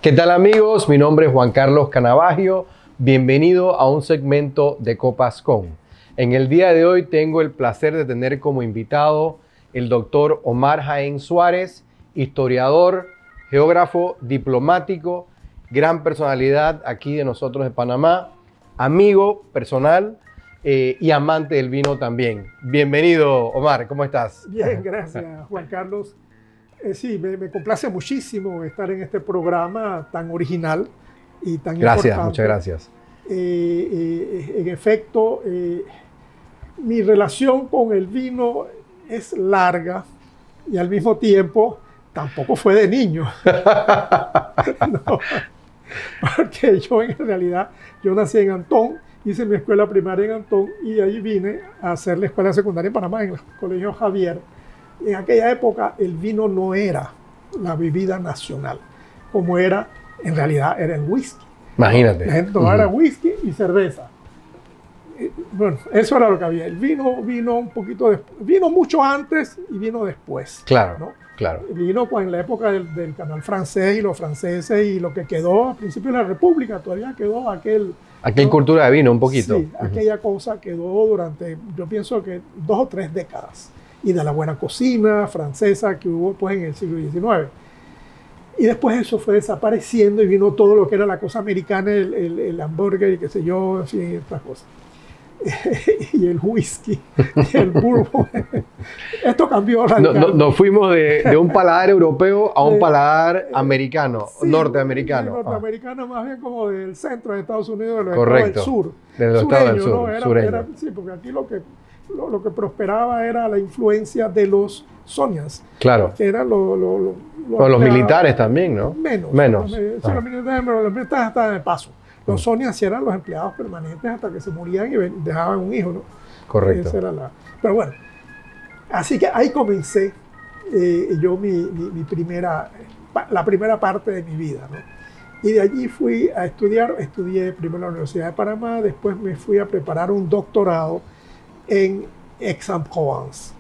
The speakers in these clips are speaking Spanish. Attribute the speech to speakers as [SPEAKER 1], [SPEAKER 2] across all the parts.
[SPEAKER 1] ¿Qué tal amigos? Mi nombre es Juan Carlos Canavagio. Bienvenido a un segmento de Copas Con. En el día de hoy tengo el placer de tener como invitado el doctor Omar Jaén Suárez, historiador, geógrafo, diplomático, gran personalidad aquí de nosotros de Panamá, amigo personal y amante del vino también. Bienvenido, Omar, ¿cómo estás?
[SPEAKER 2] Bien, gracias, Juan Carlos. Sí, me complace muchísimo estar en este programa tan original y tan importante.
[SPEAKER 1] Gracias, muchas gracias.
[SPEAKER 2] En efecto, mi relación con el vino es larga y al mismo tiempo tampoco fue de niño. No, porque yo en realidad, yo nací en Antón, hice mi escuela primaria en Antón y ahí vine a hacer la escuela secundaria en Panamá, en el Colegio Javier. En aquella época el vino no era la bebida nacional, como era, en realidad era el whisky.
[SPEAKER 1] Imagínate.
[SPEAKER 2] La gente tomaba whisky y cerveza. Bueno, eso era lo que había. El vino vino un poquito después, vino mucho antes y vino después.
[SPEAKER 1] Claro,
[SPEAKER 2] ¿no?
[SPEAKER 1] claro.
[SPEAKER 2] Vino en la época del canal francés y los franceses y lo que quedó a principios de la República, todavía quedó aquel...
[SPEAKER 1] Aquella cultura de vino un poquito.
[SPEAKER 2] Sí, aquella cosa quedó durante, yo pienso que 2 o 3 décadas. Y de la buena cocina francesa que hubo pues, en el siglo XIX. Y después eso fue desapareciendo y vino todo lo que era la cosa americana, el hamburger y qué sé yo, en fin, otras cosas. Y el whisky, y el bourbon. Esto cambió radicalmente.
[SPEAKER 1] Nos fuimos de un paladar europeo a un paladar americano,
[SPEAKER 2] sí,
[SPEAKER 1] norteamericano.
[SPEAKER 2] Norteamericano más bien como del centro de Estados Unidos, de los
[SPEAKER 1] Correcto.
[SPEAKER 2] estados del sur.
[SPEAKER 1] De los estados del sur,
[SPEAKER 2] ¿no?
[SPEAKER 1] sureño.
[SPEAKER 2] Sí, porque aquí lo que prosperaba era la influencia de los sonias.
[SPEAKER 1] Claro.
[SPEAKER 2] Que eran
[SPEAKER 1] los militares también, ¿no?
[SPEAKER 2] Menos.
[SPEAKER 1] Los
[SPEAKER 2] militares estaban de paso. Los sonias eran los empleados permanentes hasta que se morían y dejaban un hijo, ¿no?
[SPEAKER 1] Correcto.
[SPEAKER 2] Esa era pero bueno, así que ahí comencé yo la primera parte de mi vida, ¿no? Y de allí fui a estudiar, estudié primero en la Universidad de Panamá, después me fui a preparar un doctorado en Aix-en-Provence,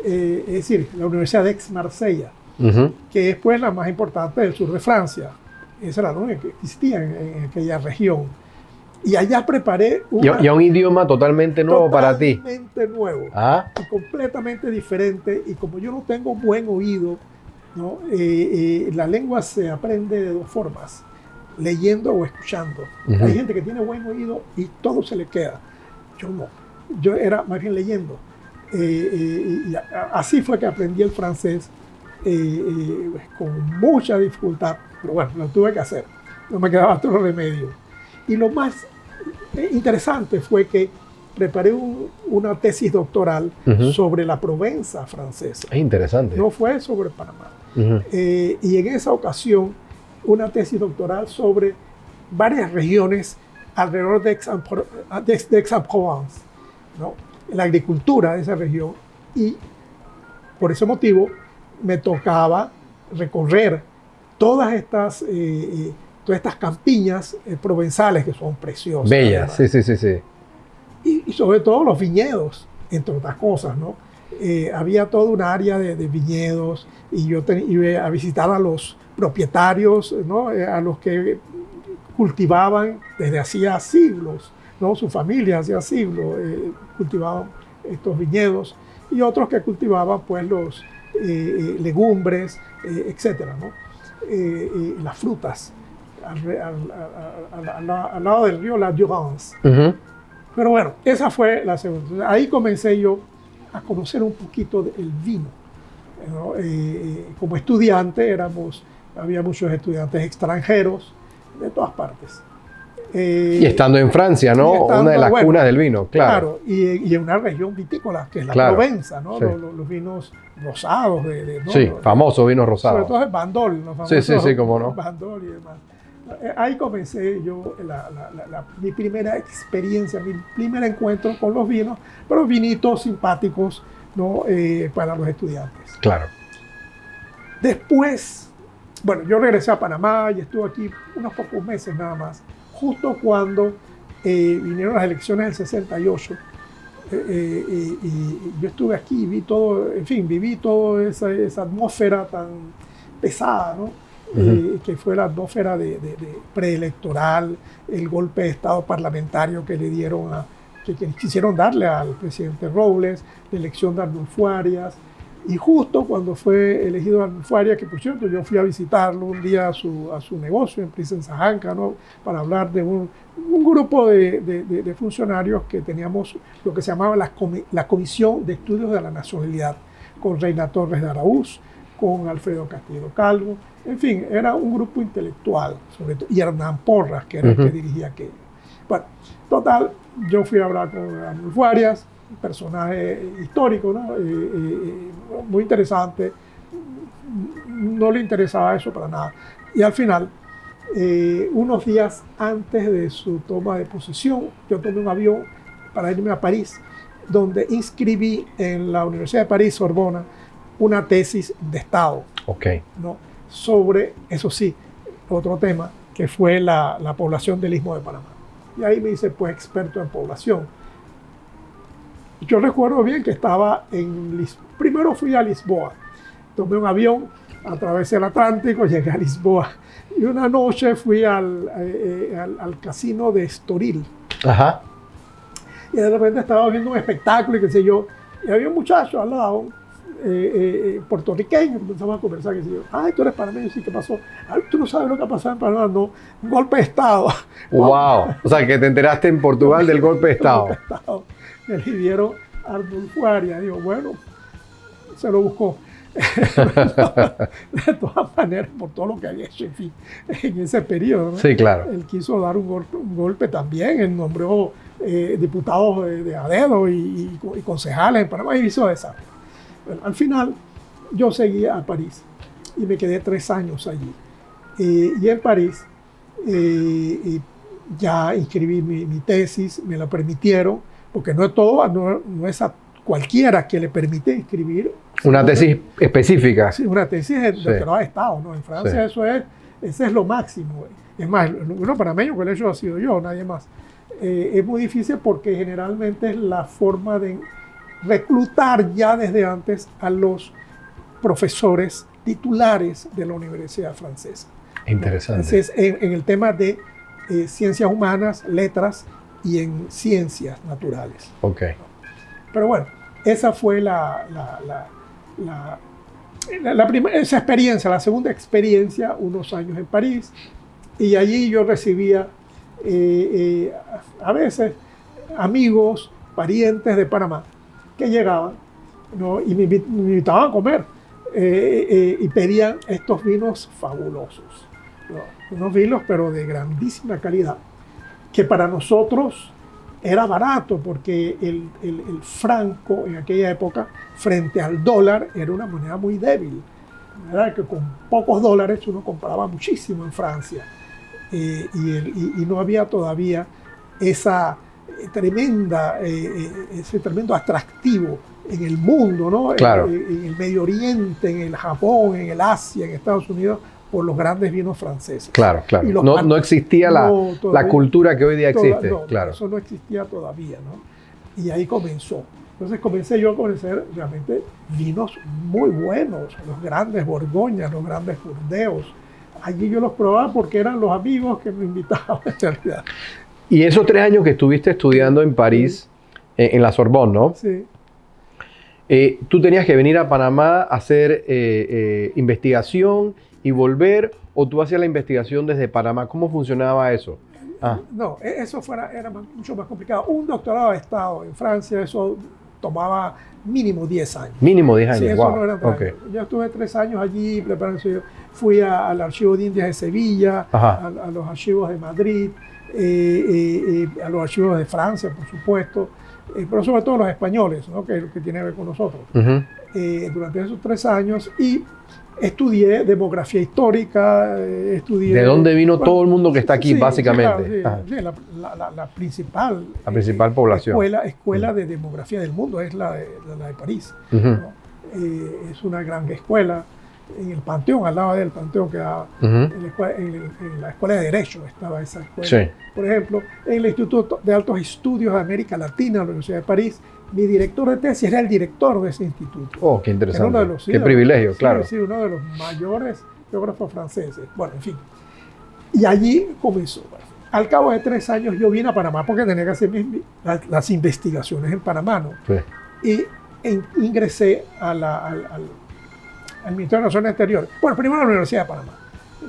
[SPEAKER 2] es decir, la Universidad de Aix-Marsella, que es pues la más importante del sur de Francia. Esa era la única que existía en aquella región. Y allá preparé
[SPEAKER 1] y un idioma totalmente nuevo para ti.
[SPEAKER 2] Totalmente nuevo.
[SPEAKER 1] ¿Ah?
[SPEAKER 2] Y completamente diferente. Y como yo no tengo buen oído, ¿no? La lengua se aprende de 2 formas, leyendo o escuchando. Hay gente que tiene buen oído y todo se le queda. Yo no. Yo era más bien leyendo. Y así fue que aprendí el francés con mucha dificultad. Pero bueno, lo tuve que hacer. No me quedaba otro remedio. Y lo más interesante fue que preparé una tesis doctoral sobre la Provenza francesa.
[SPEAKER 1] Es interesante.
[SPEAKER 2] No fue sobre Panamá. Y en esa ocasión, una tesis doctoral sobre varias regiones alrededor de Aix-en-Provence, ¿no? La agricultura de esa región. Y por ese motivo me tocaba recorrer todas estas campiñas provenzales que son preciosas.
[SPEAKER 1] Bellas, sí.
[SPEAKER 2] Y sobre todo los viñedos, entre otras cosas, ¿no? Había toda una área de viñedos y yo iba a visitar a los propietarios, ¿no? A los que cultivaban desde hacía siglos, ¿no? Su familia hacía siglos cultivaban estos viñedos y otros que cultivaban pues los legumbres, etcétera, ¿no? Las frutas al lado del río La Durance. Pero bueno, esa fue la segunda. Ahí comencé yo a conocer un poquito del vino, ¿no? Como estudiante había muchos estudiantes extranjeros de todas partes.
[SPEAKER 1] Y estando en Francia, ¿no? Una de las cunas del vino, claro.
[SPEAKER 2] Y en una región vitícola, que es la Provenza, ¿no? Sí. Los vinos rosados. ¿no?
[SPEAKER 1] Sí, famosos vinos rosados.
[SPEAKER 2] Sobre todo el Bandol. Los famosos,
[SPEAKER 1] sí, cómo no.
[SPEAKER 2] Bandol y demás. Ahí comencé yo mi primera experiencia, mi primer encuentro con los vinos, pero vinitos simpáticos, ¿no? Para los estudiantes.
[SPEAKER 1] Claro.
[SPEAKER 2] Después, bueno, yo regresé a Panamá y estuve aquí unos pocos meses nada más, justo cuando vinieron las elecciones del 68. Y yo estuve aquí y vi todo, en fin, viví toda esa atmósfera tan pesada, ¿no? que fue la atmósfera de preelectoral, el golpe de Estado parlamentario que le dieron que quisieron darle al presidente Robles, la elección de Arnulfo Arias. Y justo cuando fue elegido Arnulfo Arias, que por cierto yo fui a visitarlo un día a su negocio en Plicensajanca, ¿no? Para hablar de un grupo de funcionarios que teníamos lo que se llamaba la Comisión de Estudios de la Nacionalidad, con Reina Torres de Araúz, con Alfredo Castillo Calvo, en fin, era un grupo intelectual, sobre todo, y Hernán Porras, que era el que dirigía aquello. Bueno, total, yo fui a hablar con Arnulfo Arias, un personaje histórico, ¿no? Muy interesante, no le interesaba eso para nada. Y al final, unos días antes de su toma de posesión, yo tomé un avión para irme a París, donde inscribí en la Universidad de París, Sorbona, una tesis de Estado, ¿no? Sobre, eso sí, otro tema, que fue la población del Istmo de Panamá. Y ahí me hice pues experto en población. Yo recuerdo bien que estaba primero fui a Lisboa, tomé un avión, atravesé el Atlántico, llegué a Lisboa. Y una noche fui al casino de Estoril.
[SPEAKER 1] Ajá.
[SPEAKER 2] Y de repente estaba viendo un espectáculo y qué sé yo, y había un muchacho al lado, puertorriqueño, empezamos a conversar, qué sé yo. Ay, tú eres panameño, sí, ¿qué pasó? Ay, tú no sabes lo que ha pasado en Panamá, no, un golpe de Estado.
[SPEAKER 1] Wow, o sea, que te enteraste en Portugal del golpe de Estado.
[SPEAKER 2] Golpe de Estado. Me eligieron Arnulfo Arias, digo, bueno, se lo buscó. De todas maneras, por todo lo que había hecho, en fin, en ese periodo, ¿no?
[SPEAKER 1] Sí, claro.
[SPEAKER 2] Él quiso dar un golpe también, él nombró diputados de a dedo y concejales en Panamá y hizo desastre. Bueno, al final, yo seguí a París y me quedé 3 años allí. Y en París ya inscribí mi tesis, me la permitieron, porque no es a cualquiera que le permite inscribir.
[SPEAKER 1] Una tesis específica.
[SPEAKER 2] Sí, una tesis de doctorado de Estado, ¿no? En Francia ese es lo máximo. Es más, uno panameño que lo he hecho ha sido yo, nadie más. Es muy difícil porque generalmente es la forma de reclutar ya desde antes a los profesores titulares de la universidad francesa.
[SPEAKER 1] Interesante.
[SPEAKER 2] Entonces, en el tema de ciencias humanas, letras y en ciencias naturales.
[SPEAKER 1] Ok.
[SPEAKER 2] Pero bueno, esa fue esa experiencia, la segunda experiencia, unos años en París, y allí yo recibía a veces amigos, parientes de Panamá que llegaban, ¿no? Y me invitaban a comer y pedían estos vinos fabulosos, ¿no? Unos vinos pero de grandísima calidad, que para nosotros era barato porque el franco en aquella época frente al dólar era una moneda muy débil. ¿Verdad? Que con pocos dólares uno compraba muchísimo en Francia y no había todavía ese tremendo atractivo en el mundo, ¿no?
[SPEAKER 1] Claro.
[SPEAKER 2] En el Medio Oriente, en el Japón, en el Asia, en Estados Unidos, por los grandes vinos franceses.
[SPEAKER 1] Claro, claro. No existía la cultura que hoy día existe. Claro.
[SPEAKER 2] Eso no existía todavía, ¿no? Y ahí comenzó. Entonces comencé yo a conocer realmente vinos muy buenos, los grandes Borgoñas, los grandes Burdeos. Allí yo los probaba porque eran los amigos que me invitaban en realidad.
[SPEAKER 1] Y esos 3 años que estuviste estudiando en París, en la Sorbonne, ¿no?
[SPEAKER 2] Sí.
[SPEAKER 1] ¿Tú tenías que venir a Panamá a hacer investigación y volver, o tú hacías la investigación desde Panamá? ¿Cómo funcionaba eso?
[SPEAKER 2] No, eso era mucho más complicado. Un doctorado de Estado en Francia, eso tomaba mínimo 10 años.
[SPEAKER 1] Mínimo 10 años,
[SPEAKER 2] sí, eso
[SPEAKER 1] wow.
[SPEAKER 2] No era años. Yo estuve 3 años allí preparándose. Fui al Archivo de Indias de Sevilla, a los archivos de Madrid, a los archivos de Francia, por supuesto, pero sobre todo los españoles, ¿no? que tiene que ver con nosotros. Durante esos 3 años y estudié demografía histórica, estudié...
[SPEAKER 1] ¿De dónde vino todo el mundo que está aquí, básicamente?
[SPEAKER 2] Sí, la principal...
[SPEAKER 1] La principal población.
[SPEAKER 2] Escuela de demografía del mundo es la de París. ¿No? Es una gran escuela. En el Panteón, al lado del Panteón, quedaba en la Escuela de Derecho estaba esa escuela. Sí. Por ejemplo, en el Instituto de Altos Estudios de América Latina, la Universidad de París, mi director de tesis era el director de ese instituto.
[SPEAKER 1] Oh, qué interesante. Qué privilegio, claro.
[SPEAKER 2] Sí, uno de los mayores geógrafos franceses. Bueno, en fin. Y allí comenzó. Bueno, al cabo de 3 años yo vine a Panamá porque tenía que hacer las investigaciones en Panamá, ¿no? Sí. Y ingresé al Ministerio de Relaciones Exteriores. Bueno, primero a la Universidad de Panamá.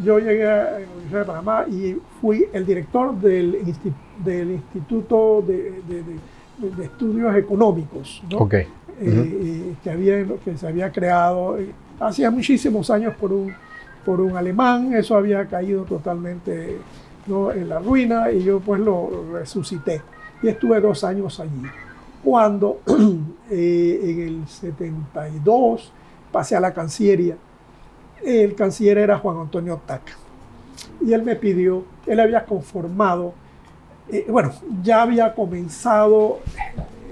[SPEAKER 2] Yo llegué a la Universidad de Panamá y fui el director del Instituto de Estudios Económicos, ¿no?
[SPEAKER 1] Okay.
[SPEAKER 2] Que se había creado hacía muchísimos años por un alemán. Eso había caído totalmente, ¿no?, en la ruina, y yo pues lo resucité. Y estuve 2 años allí. Cuando en el 72 pasé a la Cancillería. El canciller era Juan Antonio Taca. Y él me pidió, él había conformado, ya había comenzado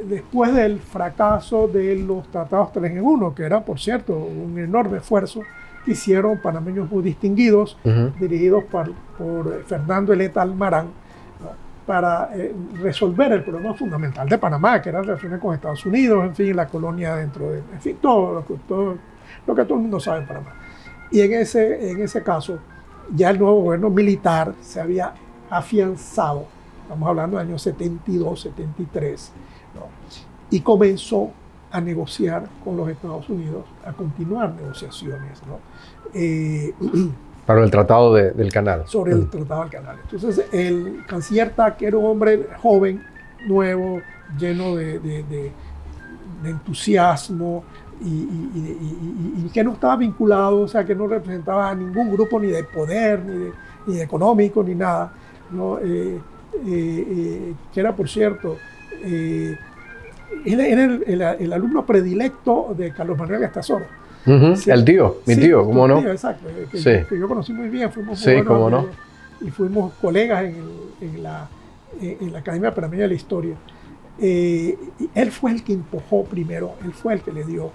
[SPEAKER 2] después del fracaso de los tratados 3 en 1, que era, por cierto, un enorme esfuerzo que hicieron panameños muy distinguidos, dirigidos por Fernando Eleta Almarán, ¿no?, para resolver el problema fundamental de Panamá, que eran relaciones con Estados Unidos, en fin, la colonia dentro de, en fin, todo lo que todo el mundo sabe en Panamá. Y en ese caso, ya el nuevo gobierno militar se había afianzado, estamos hablando de años 72, 73, ¿no?, y comenzó a negociar con los Estados Unidos, a continuar negociaciones, ¿no?,
[SPEAKER 1] para el Tratado del Canal.
[SPEAKER 2] Sobre el Tratado del Canal. Entonces, el canciller Tac era un hombre joven, nuevo, lleno de entusiasmo, y que no estaba vinculado, o sea, que no representaba a ningún grupo ni de poder, ni de económico, ni nada, ¿no? Que era, por cierto, era el alumno predilecto de Carlos Manuel Gastazoro.
[SPEAKER 1] Sí. El tío, mi tío, ¿cómo no?
[SPEAKER 2] Tío, exacto, que yo conocí muy bien, fuimos
[SPEAKER 1] sí, cómo no.
[SPEAKER 2] Y fuimos colegas en la Academia Panameña de la Historia. Él fue el que empujó primero, él fue el que le dio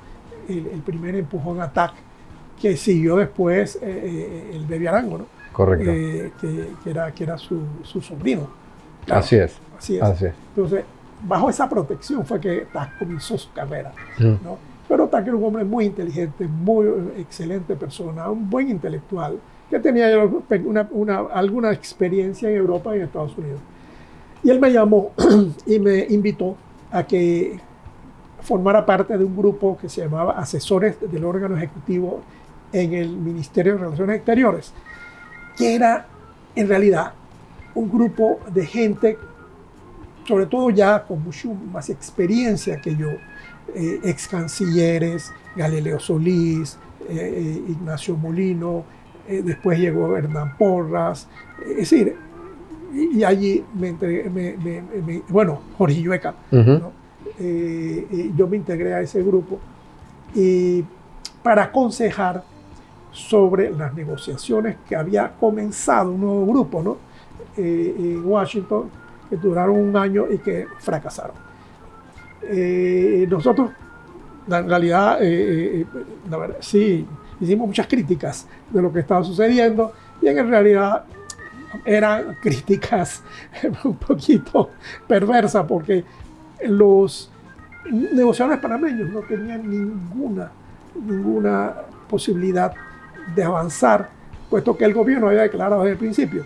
[SPEAKER 2] el primer empujón a TAC, que siguió después el Bebi Arango, ¿no?
[SPEAKER 1] Correcto.
[SPEAKER 2] Que era su sobrino.
[SPEAKER 1] Claro, así es.
[SPEAKER 2] Entonces, bajo esa protección fue que TAC comenzó su carrera, ¿no? Pero TAC era un hombre muy inteligente, muy excelente persona, un buen intelectual, que tenía alguna experiencia en Europa y en Estados Unidos. Y él me llamó y me invitó a que formara parte de un grupo que se llamaba Asesores del Órgano Ejecutivo en el Ministerio de Relaciones Exteriores, que era en realidad un grupo de gente, sobre todo ya con mucho más experiencia que yo, ex cancilleres, Galileo Solís, Ignacio Molino, después llegó Hernán Porras, es decir, y allí Jorge Llueca, ¿no? Yo me integré a ese grupo para aconsejar sobre las negociaciones que había comenzado un nuevo grupo, ¿no?, en Washington, que duraron 1 año y que fracasaron. Nosotros, en realidad, la verdad, sí, hicimos muchas críticas de lo que estaba sucediendo, y en realidad eran críticas un poquito perversas, porque los negociadores panameños no tenían ninguna posibilidad de avanzar, puesto que el gobierno había declarado desde el principio.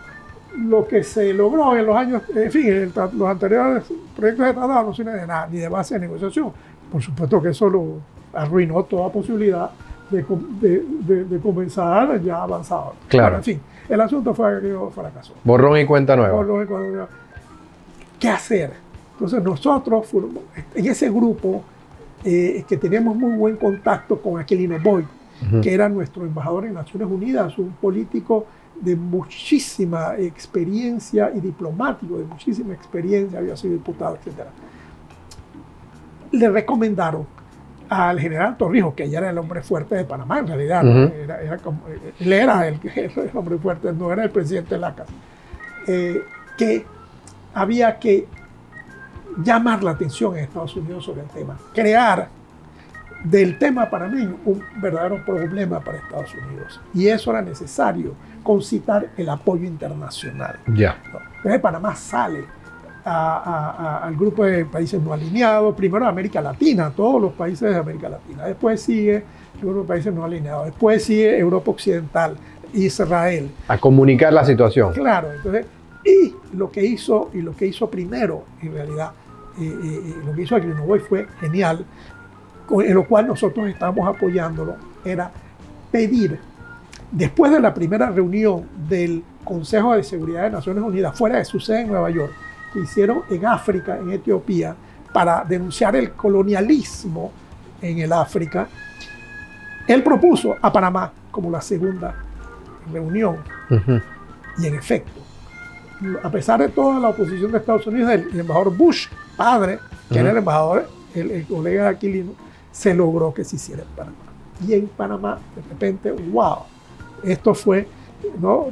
[SPEAKER 2] Lo que se logró en los años, en fin, los anteriores proyectos de tratado no sirven de nada, ni de base de negociación. Por supuesto que eso lo arruinó toda posibilidad de comenzar ya avanzado.
[SPEAKER 1] Claro.
[SPEAKER 2] Pero, en fin, el asunto fue que fracasó.
[SPEAKER 1] Borrón y cuenta nueva.
[SPEAKER 2] Borrón y cuenta nueva. ¿Qué hacer? Entonces nosotros, en ese grupo, que teníamos muy buen contacto con Aquilino Boyd, que era nuestro embajador en Naciones Unidas, un político de muchísima experiencia y diplomático de muchísima experiencia, había sido diputado, etc. Le recomendaron al general Torrijos, que ya era el hombre fuerte de Panamá, en realidad, ¿no? Él era el hombre fuerte, no era el presidente de la casa, que había que llamar la atención en Estados Unidos sobre el tema, crear del tema panameño un verdadero problema para Estados Unidos. Y eso era necesario, concitar el apoyo internacional.
[SPEAKER 1] Ya.
[SPEAKER 2] Entonces Panamá sale al grupo de países no alineados, primero América Latina, todos los países de América Latina, después sigue el grupo de países no alineados, después sigue Europa Occidental, Israel.
[SPEAKER 1] A comunicar la situación.
[SPEAKER 2] Claro, entonces, y lo que hizo primero, en realidad, lo que hizo Agrinovoy fue genial, en lo cual nosotros estamos apoyándolo, era pedir, después de la primera reunión del Consejo de Seguridad de Naciones Unidas, fuera de su sede en Nueva York, que hicieron en África, en Etiopía, para denunciar el colonialismo en el África, él propuso a Panamá como la segunda reunión. Y en efecto, a pesar de toda la oposición de Estados Unidos, el embajador Bush, padre, que era el embajador, el colega de Aquilino, se logró que se hiciera en Panamá. Y en Panamá, de repente, wow, esto fue, ¿no?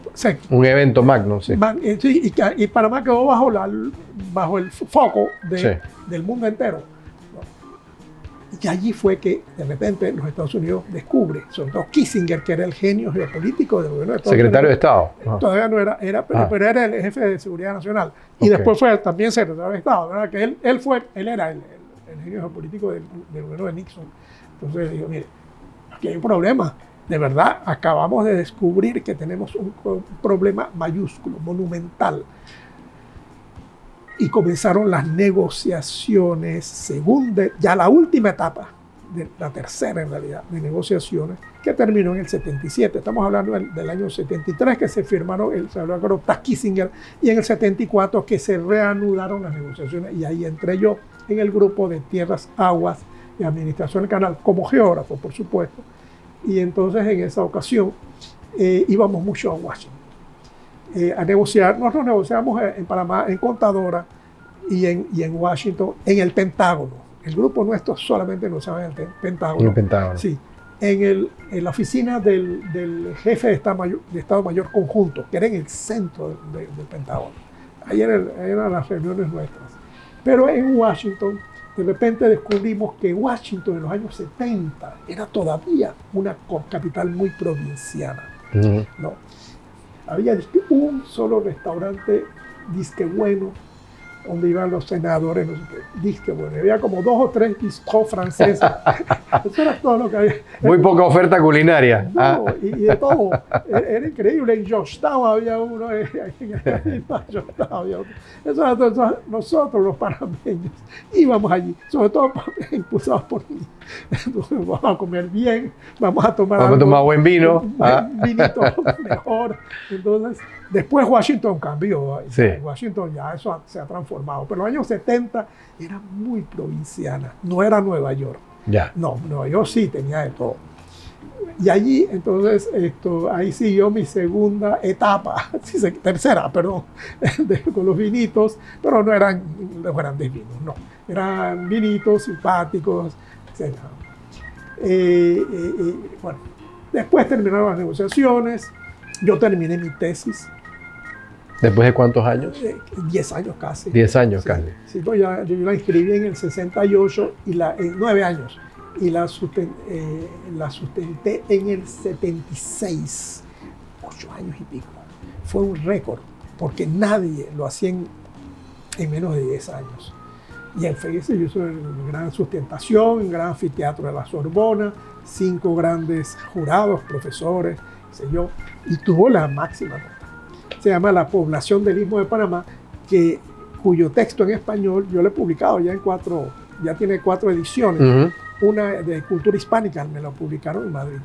[SPEAKER 1] Un evento magno, sí.
[SPEAKER 2] Sí, y Panamá quedó bajo el foco del mundo entero. Y allí fue que de repente los Estados Unidos descubre, sobre todo Kissinger, que era el genio geopolítico del gobierno de Estados
[SPEAKER 1] Secretario
[SPEAKER 2] Unidos.
[SPEAKER 1] de Estado.
[SPEAKER 2] Todavía no era, pero era el jefe de seguridad nacional. Y después fue también secretario de Estado, ¿verdad? Que él era el genio geopolítico del gobierno de Nixon. Entonces digo, mire, aquí hay un problema. De verdad, acabamos de descubrir que tenemos un problema mayúsculo, monumental. Y comenzaron las negociaciones, ya la última etapa, la tercera en realidad, de negociaciones, que terminó en el 77. Estamos hablando del año 73, que se firmaron, se habló con Kissinger, y en el 74 que se reanudaron las negociaciones, y ahí entré yo en el grupo de Tierras, Aguas y Administración del Canal, como geógrafo, por supuesto. Y entonces en esa ocasión íbamos mucho a Washington a negociar. Nosotros negociamos en Panamá, en Contadora y en Washington, en el Pentágono. El grupo nuestro solamente negociaba en el Pentágono.
[SPEAKER 1] En el Pentágono.
[SPEAKER 2] Sí, en la oficina del jefe de Estado Mayor Conjunto, que era en el centro del Pentágono. Ahí eran las reuniones nuestras. Pero en Washington, de repente descubrimos que Washington en los años 70 era todavía una capital muy provinciana. ¿No? Había un solo restaurante disque bueno, donde iban los senadores, no sé qué, disque bueno. Había como 2 o 3 bistrot franceses. Eso era todo lo que había.
[SPEAKER 1] Muy poca oferta culinaria.
[SPEAKER 2] No, y de todo. Era increíble. En Georgetown había uno, en Georgetown había otro. Eso era todo. Nosotros, los panameños, íbamos allí, sobre todo impulsados por mí. Entonces, vamos a comer bien, vamos a tomar
[SPEAKER 1] buen vino.
[SPEAKER 2] Un vinito mejor. Entonces, después Washington cambió.
[SPEAKER 1] Sí.
[SPEAKER 2] Washington ya eso se ha transformado. Pero en los años 70 era muy provinciana. No era Nueva York.
[SPEAKER 1] Ya.
[SPEAKER 2] No, Nueva York sí tenía de todo. Y allí, entonces, ahí siguió mi segunda etapa, tercera, perdón, con los vinitos, pero no eran los grandes vinos, no. Eran vinitos simpáticos, etc. Bueno, después terminaron las negociaciones, yo terminé mi tesis.
[SPEAKER 1] ¿Después de cuántos años?
[SPEAKER 2] 10 años casi.
[SPEAKER 1] 10 años
[SPEAKER 2] sí,
[SPEAKER 1] casi.
[SPEAKER 2] Sí, pues yo la inscribí en el 68 y en 9 años. Y la sustenté en el 76, 8 años y pico. Fue un récord, porque nadie lo hacía en menos de 10 años. Y en FEIS yo hice una gran sustentación, un gran anfiteatro de la Sorbona, 5 grandes jurados, profesores, sé yo, y tuvo la máxima nota. Se llama La población del Istmo de Panamá, cuyo texto en español yo lo he publicado ya tiene 4 ediciones. Una de cultura hispánica, me lo publicaron en Madrid.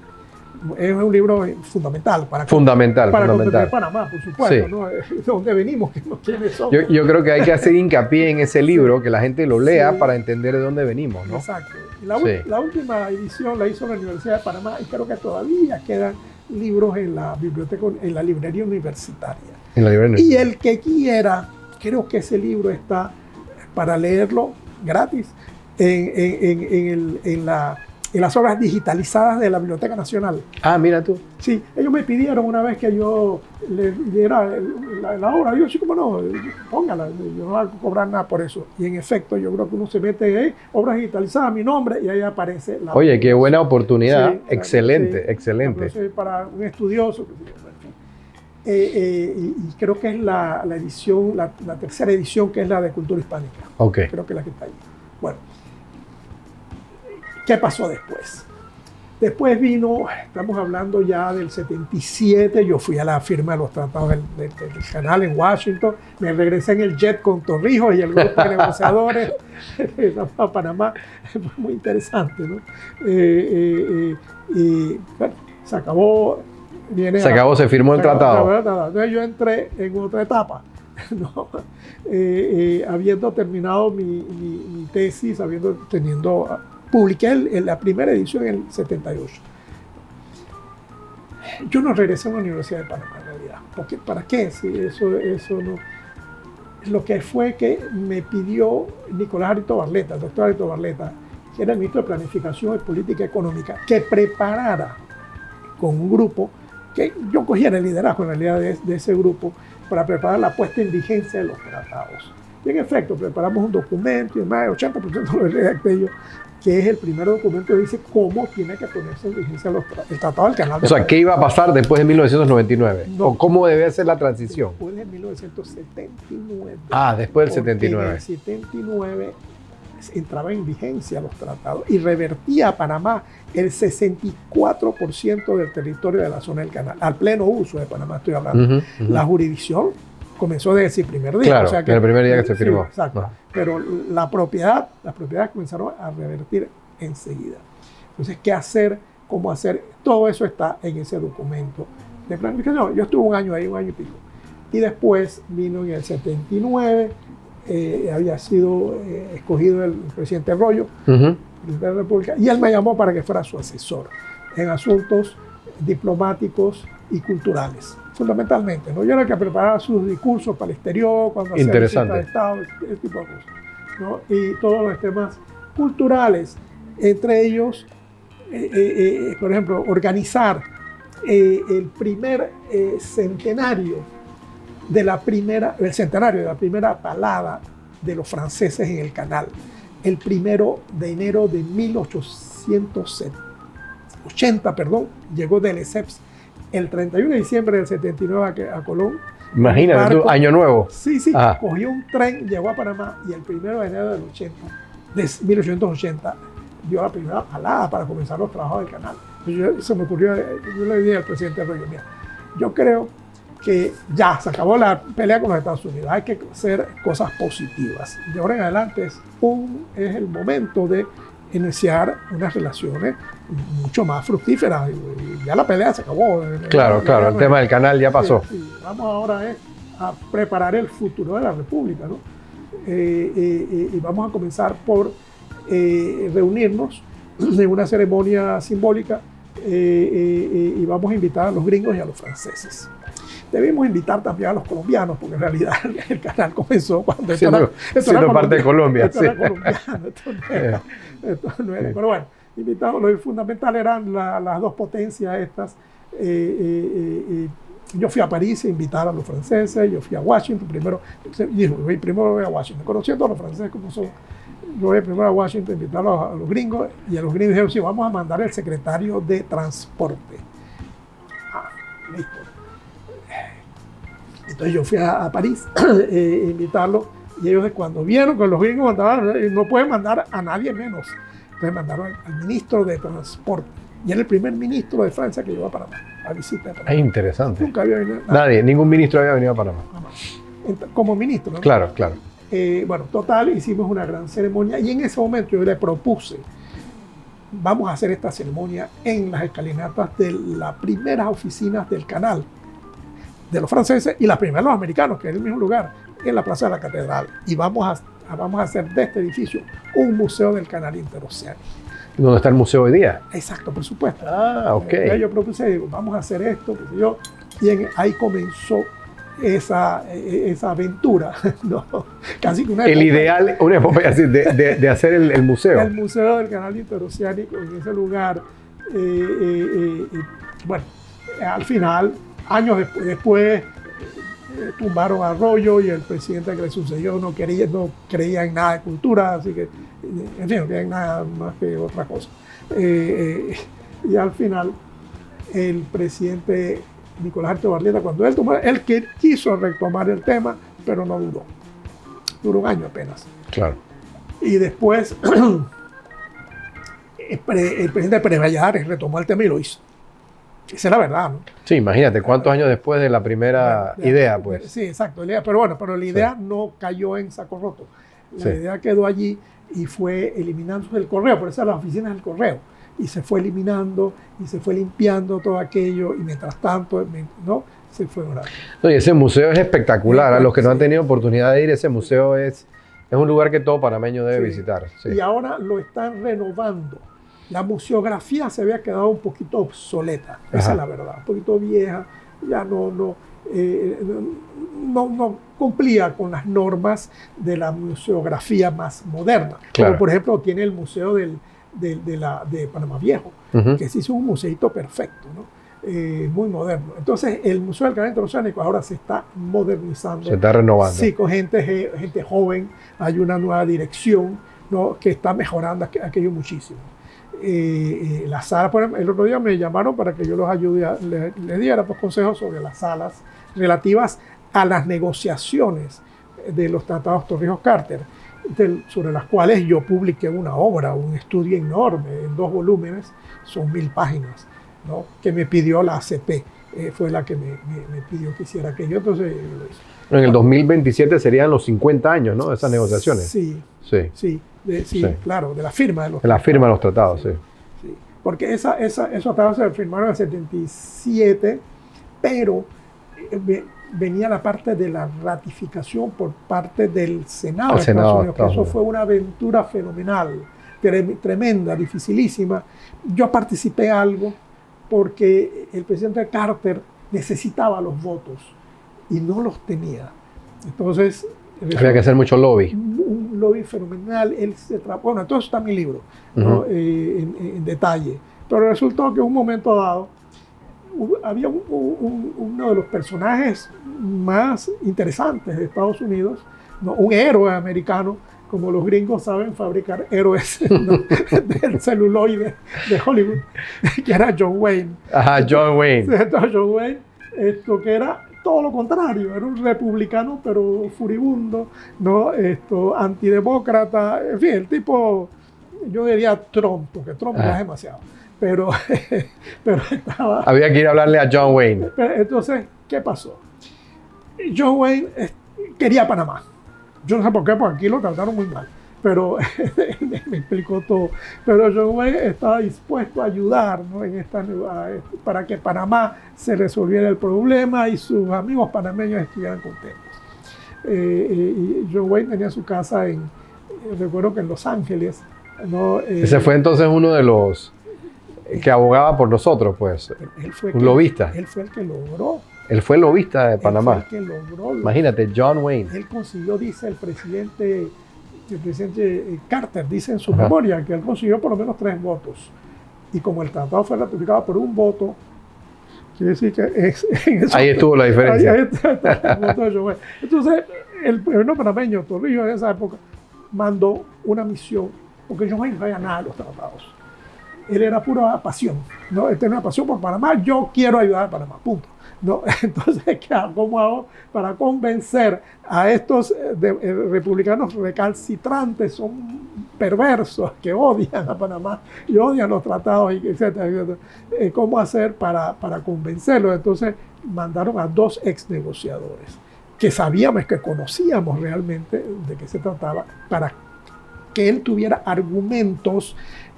[SPEAKER 2] Es un libro fundamental para comprender Panamá, por supuesto, sí. ¿No? De dónde venimos, quiénes somos.
[SPEAKER 1] Yo creo que hay que hacer hincapié en ese libro, que la gente lo lea para entender de dónde venimos, ¿no?
[SPEAKER 2] Exacto. La última edición la hizo la Universidad de Panamá y creo que todavía quedan libros en la biblioteca, en la librería universitaria. Y el que quiera, creo que ese libro está para leerlo gratis en las obras digitalizadas de la Biblioteca Nacional.
[SPEAKER 1] Ah, mira tú.
[SPEAKER 2] Sí, ellos me pidieron una vez que yo le diera la obra. Yo, sí, como no, póngala, yo no voy a cobrar nada por eso. Y en efecto, yo creo que uno se mete en obras digitalizadas, mi nombre, y ahí aparece la...
[SPEAKER 1] Oye, qué buena oportunidad. Sí, excelente,
[SPEAKER 2] sí,
[SPEAKER 1] excelente.
[SPEAKER 2] Para un estudioso. Y creo que es la edición, la tercera edición, que es la de Cultura Hispánica.
[SPEAKER 1] Okay.
[SPEAKER 2] Creo que es la que está ahí. Bueno, ¿qué pasó después? Después vino, estamos hablando ya del 77, yo fui a la firma de los tratados del canal en Washington, me regresé en el jet con Torrijos y el grupo de negociadores a Panamá, fue muy interesante, ¿no? Y bueno, se acabó.
[SPEAKER 1] Se firmó el tratado.
[SPEAKER 2] Entonces yo entré en otra etapa, ¿no? Habiendo terminado mi tesis, publiqué la primera edición en el 78. Yo no regresé a la Universidad de Panamá en realidad. Porque, ¿para qué? Si eso no. Lo que fue que me pidió Nicolás Arito Barletta, el doctor Arito Barletta, que era el ministro de Planificación y Política Económica, que preparara con un grupo, que yo cogía el liderazgo en realidad de ese grupo, para preparar la puesta en vigencia de los tratados. Y en efecto, preparamos un documento y más del 80% lo redacté yo, que es el primer documento que dice cómo tiene que ponerse en vigencia el Tratado del Canal.
[SPEAKER 1] O sea, ¿qué iba a pasar después de 1999?
[SPEAKER 2] No,
[SPEAKER 1] ¿O cómo debe ser la transición?
[SPEAKER 2] Después de 1979.
[SPEAKER 1] Después del 79.
[SPEAKER 2] En el 79 entraba en vigencia los tratados y revertía a Panamá el 64% del territorio de la zona del canal, al pleno uso de Panamá estoy hablando. La jurisdicción comenzó desde el primer día.
[SPEAKER 1] Claro,
[SPEAKER 2] o sea que,
[SPEAKER 1] el primer día que se firmó.
[SPEAKER 2] Sí, exacto. Pero las propiedades comenzaron a revertir enseguida. Entonces, ¿qué hacer? ¿Cómo hacer? Todo eso está en ese documento de planificación. Yo estuve un año ahí, un año y pico. Y después vino en el 79, había sido escogido el presidente Arroyo, presidente de la República, y él me llamó para que fuera su asesor en asuntos diplomáticos y culturales, fundamentalmente, ¿no? Yo era el que preparaba sus discursos para el exterior, cuando hacía visitas de Estado, ese tipo de cosas, ¿no? Y todos los temas culturales, entre ellos, por ejemplo, organizar el primer centenario de la primera palada de los franceses en el canal, el 1 de enero de 1880, llegó de Lesseps el 31 de diciembre del 79 a Colón.
[SPEAKER 1] Imagínate tú, año nuevo.
[SPEAKER 2] Sí, cogió un tren, llegó a Panamá y el 1 de enero de 1880 dio la primera palada para comenzar los trabajos del canal. Se me ocurrió, yo le dije al presidente Arroyo, mira, yo creo que ya se acabó la pelea con los Estados Unidos, hay que hacer cosas positivas. De ahora en adelante es el momento de iniciar unas relaciones mucho más fructíferas. Y ya la pelea se acabó.
[SPEAKER 1] Claro, el tema del canal ya pasó.
[SPEAKER 2] Sí. Vamos ahora a preparar el futuro de la República, ¿no? Y vamos a comenzar por reunirnos en una ceremonia simbólica y vamos a invitar a los gringos y a los franceses. Debimos invitar también a los colombianos, porque en realidad el canal comenzó cuando
[SPEAKER 1] siendo parte de Colombia.
[SPEAKER 2] Esto era colombiano, esto no era. Pero bueno, invitamos, lo fundamental eran las dos potencias estas. Yo fui a París a invitar a los franceses, yo fui a Washington primero voy a Washington, conociendo a los franceses como son. Yo voy primero a Washington a invitar a los gringos, y a los gringos dijeron, sí, vamos a mandar el secretario de Transporte. Listo. Entonces yo fui a París a invitarlo, y ellos cuando vieron que los gringos mandaban, no pueden mandar a nadie menos. Entonces mandaron al ministro de Transporte, y era el primer ministro de Francia que llegó a Panamá, a visita de Panamá.
[SPEAKER 1] Es interesante.
[SPEAKER 2] Nunca había venido
[SPEAKER 1] ningún ministro había venido a Panamá.
[SPEAKER 2] Como ministro, ¿no?
[SPEAKER 1] Claro.
[SPEAKER 2] Bueno, total, hicimos una gran ceremonia, y en ese momento yo le propuse, vamos a hacer esta ceremonia en las escalinatas de las primeras oficinas del canal, de los franceses, y las primeras de los americanos, que es el mismo lugar, en la Plaza de la Catedral. Y vamos a hacer de este edificio un museo del canal interoceánico.
[SPEAKER 1] ¿Dónde está el museo hoy día?
[SPEAKER 2] Exacto, por supuesto.
[SPEAKER 1] Ok.
[SPEAKER 2] Yo propuse, digo, vamos a hacer esto, qué sé yo, y ahí comenzó esa aventura, ¿no? Casi que una
[SPEAKER 1] epopeya. El ideal, una epopeya así, de hacer el museo.
[SPEAKER 2] El museo del canal interoceánico en ese lugar. Bueno, al final, años después, tumbaron a Arroyo, y el presidente que le sucedió no creía en nada de cultura, así que, en fin, no creía en nada más que otra cosa. Y al final, el presidente Nicolás Arito Barletta, cuando él quiso retomar el tema, pero no duró un año apenas.
[SPEAKER 1] Claro.
[SPEAKER 2] Y después, el presidente Pérez Valladares retomó el tema y lo hizo. Esa es la verdad, ¿no?
[SPEAKER 1] Sí, imagínate, ¿cuántos años después de la primera idea, pues?
[SPEAKER 2] Sí, exacto. Pero la idea no cayó en saco roto. La idea quedó allí y fue eliminándose del correo. Por eso eran las oficinas del correo. Y se fue eliminando y se fue limpiando todo aquello. Y mientras tanto, ¿no? Se fue orando.
[SPEAKER 1] No, y ese museo es espectacular. A los que no han tenido oportunidad de ir, ese museo es un lugar que todo panameño debe visitar. Sí.
[SPEAKER 2] Y ahora lo están renovando. La museografía se había quedado un poquito obsoleta, esa es la verdad, un poquito vieja, ya no cumplía con las normas de la museografía más moderna.
[SPEAKER 1] Claro.
[SPEAKER 2] Como por ejemplo tiene el Museo de Panamá Viejo, que se hizo un museito perfecto, ¿no? Muy moderno. Entonces el Museo del Canal Interoceánico ahora se está modernizando.
[SPEAKER 1] Se está renovando.
[SPEAKER 2] Sí, con gente joven, hay una nueva dirección, ¿no? Que está mejorando aquello muchísimo. La sala, por ejemplo, el otro día me llamaron para que yo los ayude, les diera pues, consejos sobre las salas relativas a las negociaciones de los tratados Torrijos-Carter, sobre las cuales yo publiqué una obra, un estudio enorme, en 2 volúmenes, son 1000 páginas, ¿no? Que me pidió la ACP, fue la que me pidió que hiciera aquello, entonces lo hice.
[SPEAKER 1] En el 2027 serían los 50 años, ¿no? De esas negociaciones.
[SPEAKER 2] Sí. Claro, de la firma de los tratados.
[SPEAKER 1] De los tratados, sí.
[SPEAKER 2] Porque esos tratados se firmaron en el 77, pero venía la parte de la ratificación por parte del Senado de Estados Unidos, que eso fue una aventura fenomenal, tremenda, dificilísima. Yo participé algo porque el presidente Carter necesitaba los votos y no los tenía. Entonces
[SPEAKER 1] había que hacer mucho lobby.
[SPEAKER 2] Un lobby fenomenal. Bueno, entonces está mi libro, ¿no? En detalle. Pero resultó que en un momento dado había uno de los personajes más interesantes de Estados Unidos, ¿no? Un héroe americano, como los gringos saben fabricar héroes, ¿no? Del celuloide de Hollywood, que era John Wayne.
[SPEAKER 1] Ajá, John Wayne.
[SPEAKER 2] John Wayne, que era todo lo contrario, era un republicano pero furibundo, ¿no? Antidemócrata, en fin, el tipo, yo diría Trump, porque Trump ya es demasiado, pero estaba...
[SPEAKER 1] Había que ir a hablarle a John Wayne.
[SPEAKER 2] Entonces, ¿qué pasó? John Wayne quería Panamá. Yo no sé por qué, porque aquí lo trataron muy mal, pero me explicó todo. Pero John Wayne estaba dispuesto a ayudar, ¿no? Para que Panamá se resolviera el problema y sus amigos panameños estuvieran contentos. Y John Wayne tenía su casa recuerdo que en Los Ángeles, ¿no?
[SPEAKER 1] Ese fue entonces uno de los que abogaba por nosotros, pues. Un lobista.
[SPEAKER 2] Él fue el que logró.
[SPEAKER 1] Él fue el lobista de Panamá.
[SPEAKER 2] Él fue el que logró.
[SPEAKER 1] Imagínate, John Wayne.
[SPEAKER 2] Él consiguió, dice el presidente Carter, dice en su memoria, que él consiguió por lo menos 3 votos. Y como el tratado fue ratificado por un voto, quiere decir que
[SPEAKER 1] ahí estuvo la diferencia.
[SPEAKER 2] Ahí está el voto de John Wayne. Entonces, el gobierno panameño, Torrijos, en esa época, mandó una misión, porque John Wayne no sabía nada de los tratados. Él era pura pasión, ¿no? Él tenía una pasión por Panamá, yo quiero ayudar a Panamá, punto. ¿No? Entonces, ¿cómo hago para convencer a estos republicanos recalcitrantes, son perversos, que odian a Panamá y odian los tratados, etcétera, etcétera? ¿Cómo hacer para convencerlos? Entonces, mandaron a 2 ex negociadores que sabíamos, que conocíamos realmente de qué se trataba, para que él tuviera argumentos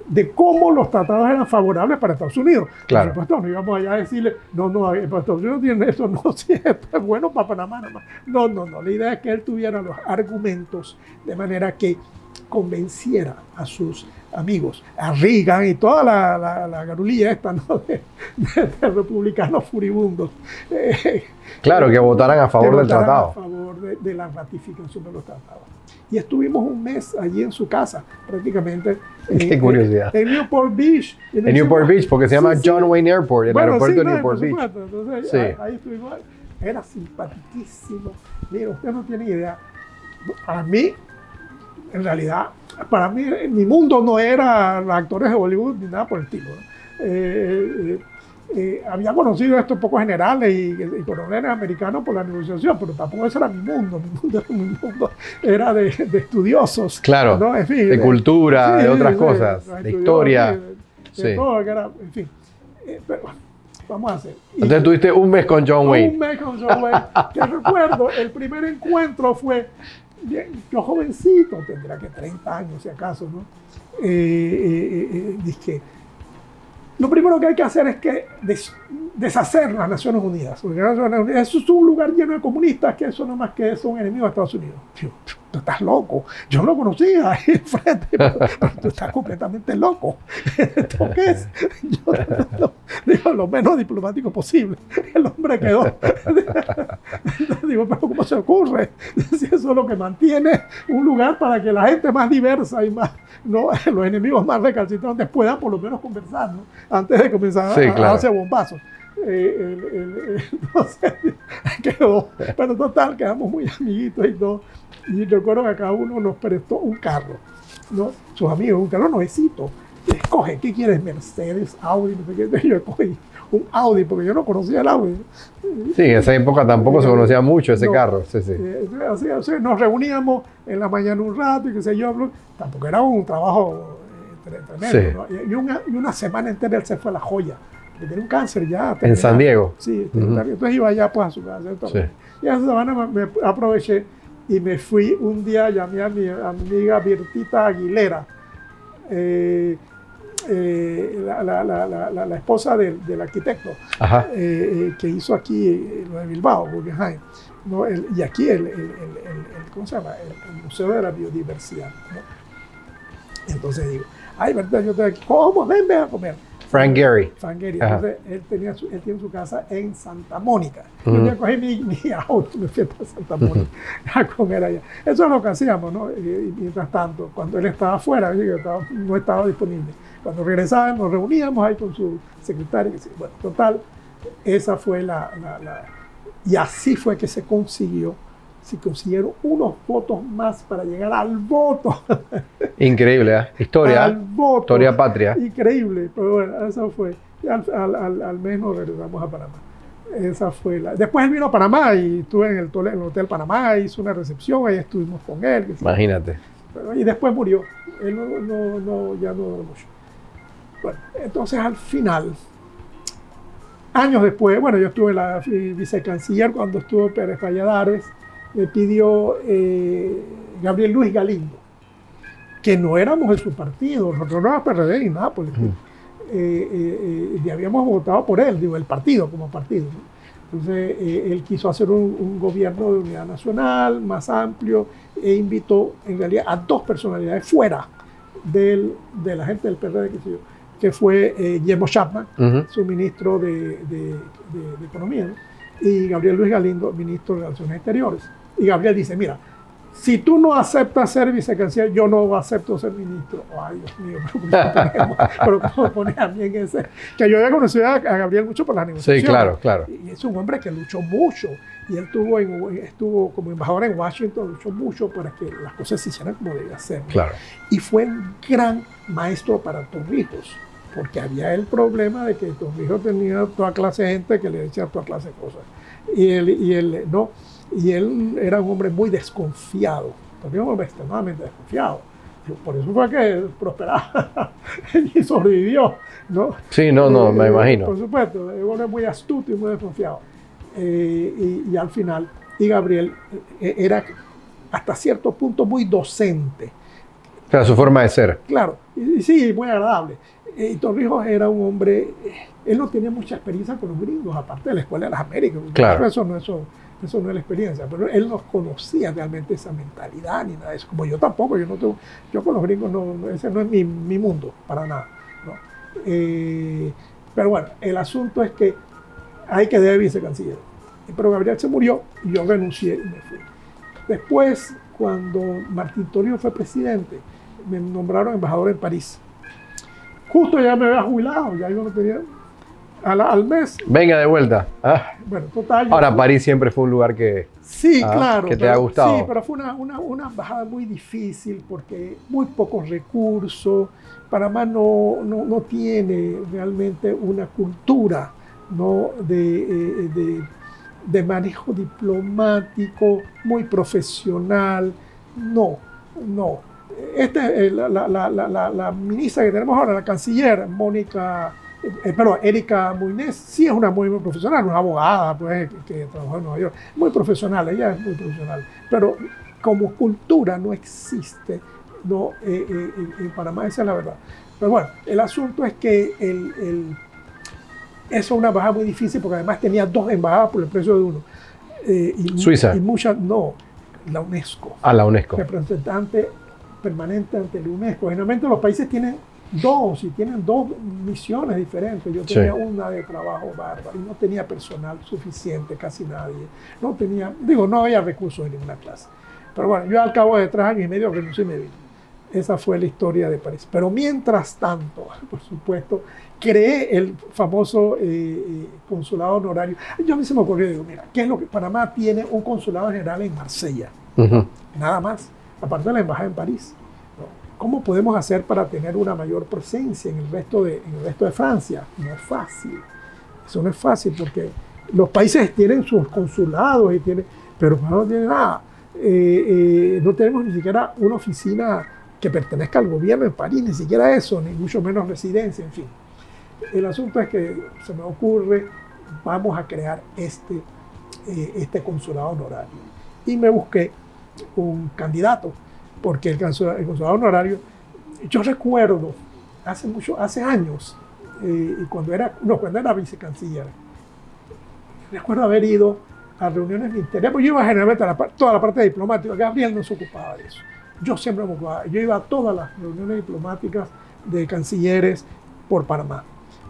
[SPEAKER 2] de cómo los tratados eran favorables para Estados Unidos.
[SPEAKER 1] Claro.
[SPEAKER 2] Por supuesto, no íbamos allá a decirle, no, Estados Unidos tiene eso, no, sí, esto es bueno para Panamá nada más. No, la idea es que él tuviera los argumentos de manera que convenciera a sus amigos, a Reagan y toda la garulilla esta, ¿no? de republicanos furibundos.
[SPEAKER 1] Claro, que votaran a favor del tratado.
[SPEAKER 2] A favor de la ratificación de los tratados. Y estuvimos un mes allí en su casa, prácticamente.
[SPEAKER 1] Qué curiosidad.
[SPEAKER 2] En Newport Beach.
[SPEAKER 1] En Newport Beach, porque se llama John Wayne Airport, el aeropuerto de Newport Beach.
[SPEAKER 2] Entonces, ahí estuvimos. Era simpaticísimo. Mira, usted no tiene idea. Para mí, en realidad, mi mundo no era los actores de Hollywood ni nada por el estilo, ¿no? había conocido estos pocos generales y coroneles americanos por la negociación, pero tampoco ese era mi mundo. Mi mundo era de estudiosos.
[SPEAKER 1] Claro,
[SPEAKER 2] ¿no? En fin,
[SPEAKER 1] de cultura,
[SPEAKER 2] sí,
[SPEAKER 1] de otras
[SPEAKER 2] sí,
[SPEAKER 1] cosas, de historia.
[SPEAKER 2] De todo, que era, en fin. Pero vamos a hacer.
[SPEAKER 1] Entonces tuviste un mes con John Wayne.
[SPEAKER 2] Un mes con John Wayne. Que recuerdo, el primer encuentro fue, yo jovencito, tendría que 30 años si acaso, ¿no? Dije, lo primero que hay que hacer es que deshacer las Naciones Unidas. Porque las Naciones Unidas es un lugar lleno de comunistas que eso no más que son enemigos de Estados Unidos. Tío, tú estás loco. Yo no lo conocía ahí enfrente, pero tú estás completamente loco. ¿Esto qué es? Yo digo lo menos diplomático posible. El hombre quedó. Digo, pero ¿cómo se ocurre? Si eso es lo que mantiene un lugar para que la gente más diversa y más, ¿no? Los enemigos más recalcitrantes puedan por lo menos conversar, ¿no? Antes de comenzar a darse bombazos. Entonces quedó, pero total, quedamos muy amiguitos y todo. Y recuerdo que cada uno nos prestó un carro, ¿no? Sus amigos, un carro nuevecito. Escoge, ¿qué quieres? Mercedes, Audi, no sé qué. Entonces yo escogí un Audi porque yo no conocía el Audi.
[SPEAKER 1] Sí, en esa época tampoco se conocía mucho ese carro. Sí, sí.
[SPEAKER 2] Así, nos reuníamos en la mañana un rato y qué sé yo. Tampoco era un trabajo tremendo, sí. ¿No? Y una semana entera él se fue a La Joya. Que tenía un cáncer ya.
[SPEAKER 1] ¿En San Diego?
[SPEAKER 2] Sí, entonces iba allá pues a su casa. Sí. Y esa semana me aproveché y me fui un día, llamé a mi amiga Bertita Aguilera, la esposa del arquitecto, que hizo aquí lo de Bilbao, Guggenheim, ¿no? Y aquí ¿cómo se llama? El Museo de la Biodiversidad, ¿no? Entonces digo, ay, Bertita, yo estoy aquí, ¿cómo? Ven a comer.
[SPEAKER 1] Frank Gehry.
[SPEAKER 2] Entonces él tiene su casa en Santa Mónica. Yo ya cogí mi auto, me fui a Santa Mónica a comer allá. Eso es lo que hacíamos, ¿no? Y mientras tanto, cuando él estaba afuera, no estaba disponible. Cuando regresaba, nos reuníamos ahí con su secretaria. Bueno, total, esa fue y así fue que se consiguieron unos votos más para llegar al voto.
[SPEAKER 1] Increíble, ¿eh? Historia.
[SPEAKER 2] Al voto.
[SPEAKER 1] Historia patria.
[SPEAKER 2] Increíble, pero bueno, eso fue. Y al mes nos regresamos a Panamá. Esa fue Después él vino a Panamá y estuve en el Hotel Panamá, hizo una recepción, ahí estuvimos con él.
[SPEAKER 1] Imagínate.
[SPEAKER 2] Y después murió. Él ya no duró mucho. Bueno, entonces al final, años después, bueno, yo estuve la vicecanciller cuando estuvo Pérez Valladares, me pidió Gabriel Luis Galindo, que no éramos de su partido, nosotros no éramos PRD ni nada por el estilo. Y habíamos votado por él, digo, el partido como partido, ¿no? Entonces él quiso hacer un gobierno de unidad nacional más amplio e invitó en realidad a dos personalidades fuera de la gente del PRD, que fue Guillermo Chapman, su ministro de Economía, ¿no? Y Gabriel Luis Galindo, ministro de Relaciones Exteriores. Y Gabriel dice, mira, si tú no aceptas ser vicecanciller, yo no acepto ser ministro. Ay, Dios mío, pero ¿cómo pones a mí en ese? Que yo había conocido a Gabriel mucho por las negociaciones.
[SPEAKER 1] Sí, claro, claro.
[SPEAKER 2] Y es un hombre que luchó mucho. Y él estuvo como embajador en Washington, luchó mucho para que las cosas se hicieran como debía ser, ¿no?
[SPEAKER 1] Claro.
[SPEAKER 2] Y fue un gran maestro para Torrijos, porque había el problema de que Torrijos tenía toda clase de gente que le decía toda clase de cosas. Y él era un hombre muy desconfiado, porque era un hombre extremadamente desconfiado. Por eso fue que prosperaba y sobrevivió, ¿no?
[SPEAKER 1] Sí, me imagino.
[SPEAKER 2] Por supuesto, era un hombre muy astuto y muy desconfiado. Y al final, Gabriel era hasta cierto punto muy docente.
[SPEAKER 1] O sea, su forma de ser.
[SPEAKER 2] Claro, y sí, muy agradable. Y Torrijos era un hombre, él no tenía mucha experiencia con los gringos, aparte de la Escuela de las Américas.
[SPEAKER 1] Claro.
[SPEAKER 2] Eso no es la experiencia, pero él no conocía realmente esa mentalidad ni nada de eso. Como yo tampoco, yo con los gringos, ese no es mi mundo, para nada, ¿no? Pero bueno, el asunto es que hay que ser vicecanciller. Pero Gabriel se murió y yo renuncié y me fui. Después, cuando Martín Torrijos fue presidente, me nombraron embajador en París. Justo ya me había jubilado, ya yo no tenía... Al mes...
[SPEAKER 1] Venga de vuelta.
[SPEAKER 2] Bueno, total...
[SPEAKER 1] Ahora, París siempre fue un lugar que...
[SPEAKER 2] Sí, claro.
[SPEAKER 1] Que te ha gustado.
[SPEAKER 2] Sí, pero fue una embajada muy difícil porque muy pocos recursos. Panamá no tiene realmente una cultura ¿no? De manejo diplomático, muy profesional. No. La ministra que tenemos ahora, la canciller, Erika Moines, sí es una muy profesional, una abogada pues, que trabajó en Nueva York, muy profesional, ella es muy profesional, pero como cultura no existe, ¿no? En Panamá, esa es la verdad. Pero bueno, el asunto es que eso es una embajada muy difícil porque además tenía 2 embajadas por el precio de uno.
[SPEAKER 1] Suiza.
[SPEAKER 2] Y muchas, no, la UNESCO.
[SPEAKER 1] La UNESCO.
[SPEAKER 2] Representante permanente ante la UNESCO. Generalmente los países tienen 2 y tienen 2 misiones diferentes. Yo tenía una de trabajo bárbaro y no tenía personal suficiente, casi nadie. No había recursos en ninguna clase. Pero bueno, yo al cabo de 3 años y medio renuncié y me vine. Esa fue la historia de París. Pero mientras tanto, por supuesto, creé el famoso consulado honorario. Yo a mí se me ocurrió, digo, mira, ¿qué es lo que Panamá tiene? Un consulado general en Marsella. Nada más, aparte de la embajada en París. ¿No? ¿Cómo podemos hacer para tener una mayor presencia en el resto de Francia? No es fácil. Eso no es fácil porque los países tienen sus consulados, pero no tienen nada. No tenemos ni siquiera una oficina que pertenezca al gobierno en París, ni siquiera eso, ni mucho menos residencia, en fin. El asunto es que se me ocurre, vamos a crear este consulado honorario. Y me busqué un candidato, porque el consulado honorario, yo recuerdo, hace años, cuando era vicecanciller, recuerdo haber ido a reuniones ministeriales, pues yo iba generalmente a toda la parte diplomática. Gabriel no se ocupaba de eso. Yo siempre me ocupaba. Yo iba a todas las reuniones diplomáticas de cancilleres por Panamá,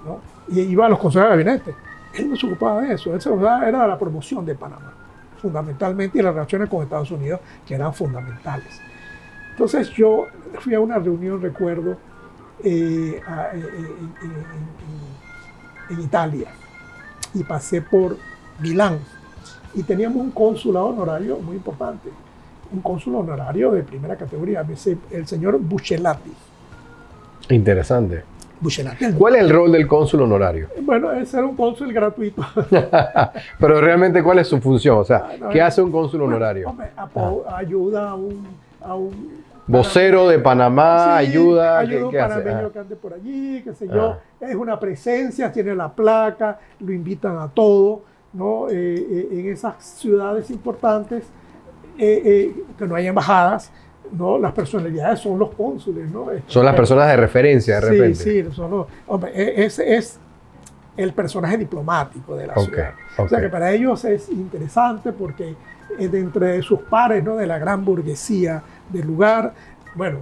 [SPEAKER 2] ¿no? Y iba a los consejos de gabinete. Él no se ocupaba de eso. Él se ocupaba era de la promoción de Panamá, fundamentalmente, y las relaciones con Estados Unidos, que eran fundamentales. Entonces yo fui a una reunión, recuerdo, en Italia, y pasé por Milán. Y teníamos un consulado honorario muy importante, un cónsul honorario de primera categoría, el señor Buccelati.
[SPEAKER 1] Interesante.
[SPEAKER 2] Buccelati.
[SPEAKER 1] ¿Cuál es el rol del cónsul honorario?
[SPEAKER 2] Bueno, es ser un cónsul gratuito.
[SPEAKER 1] Pero realmente, ¿cuál es su función? O sea, ¿qué hace un cónsul honorario?
[SPEAKER 2] Hombre, ayuda a un
[SPEAKER 1] vocero de Panamá,
[SPEAKER 2] sí,
[SPEAKER 1] ayuda
[SPEAKER 2] a un panameño que ande por allí, qué sé yo. Es una presencia, tiene la placa, lo invitan a todo, ¿no? En esas ciudades importantes que no hay embajadas, ¿no? Las personalidades son los cónsules, ¿no?
[SPEAKER 1] Son las personas de referencia, de repente.
[SPEAKER 2] Sí, ese es el personaje diplomático de la ciudad. O sea que para ellos es interesante porque de entre sus pares, ¿no? De la gran burguesía del lugar, bueno,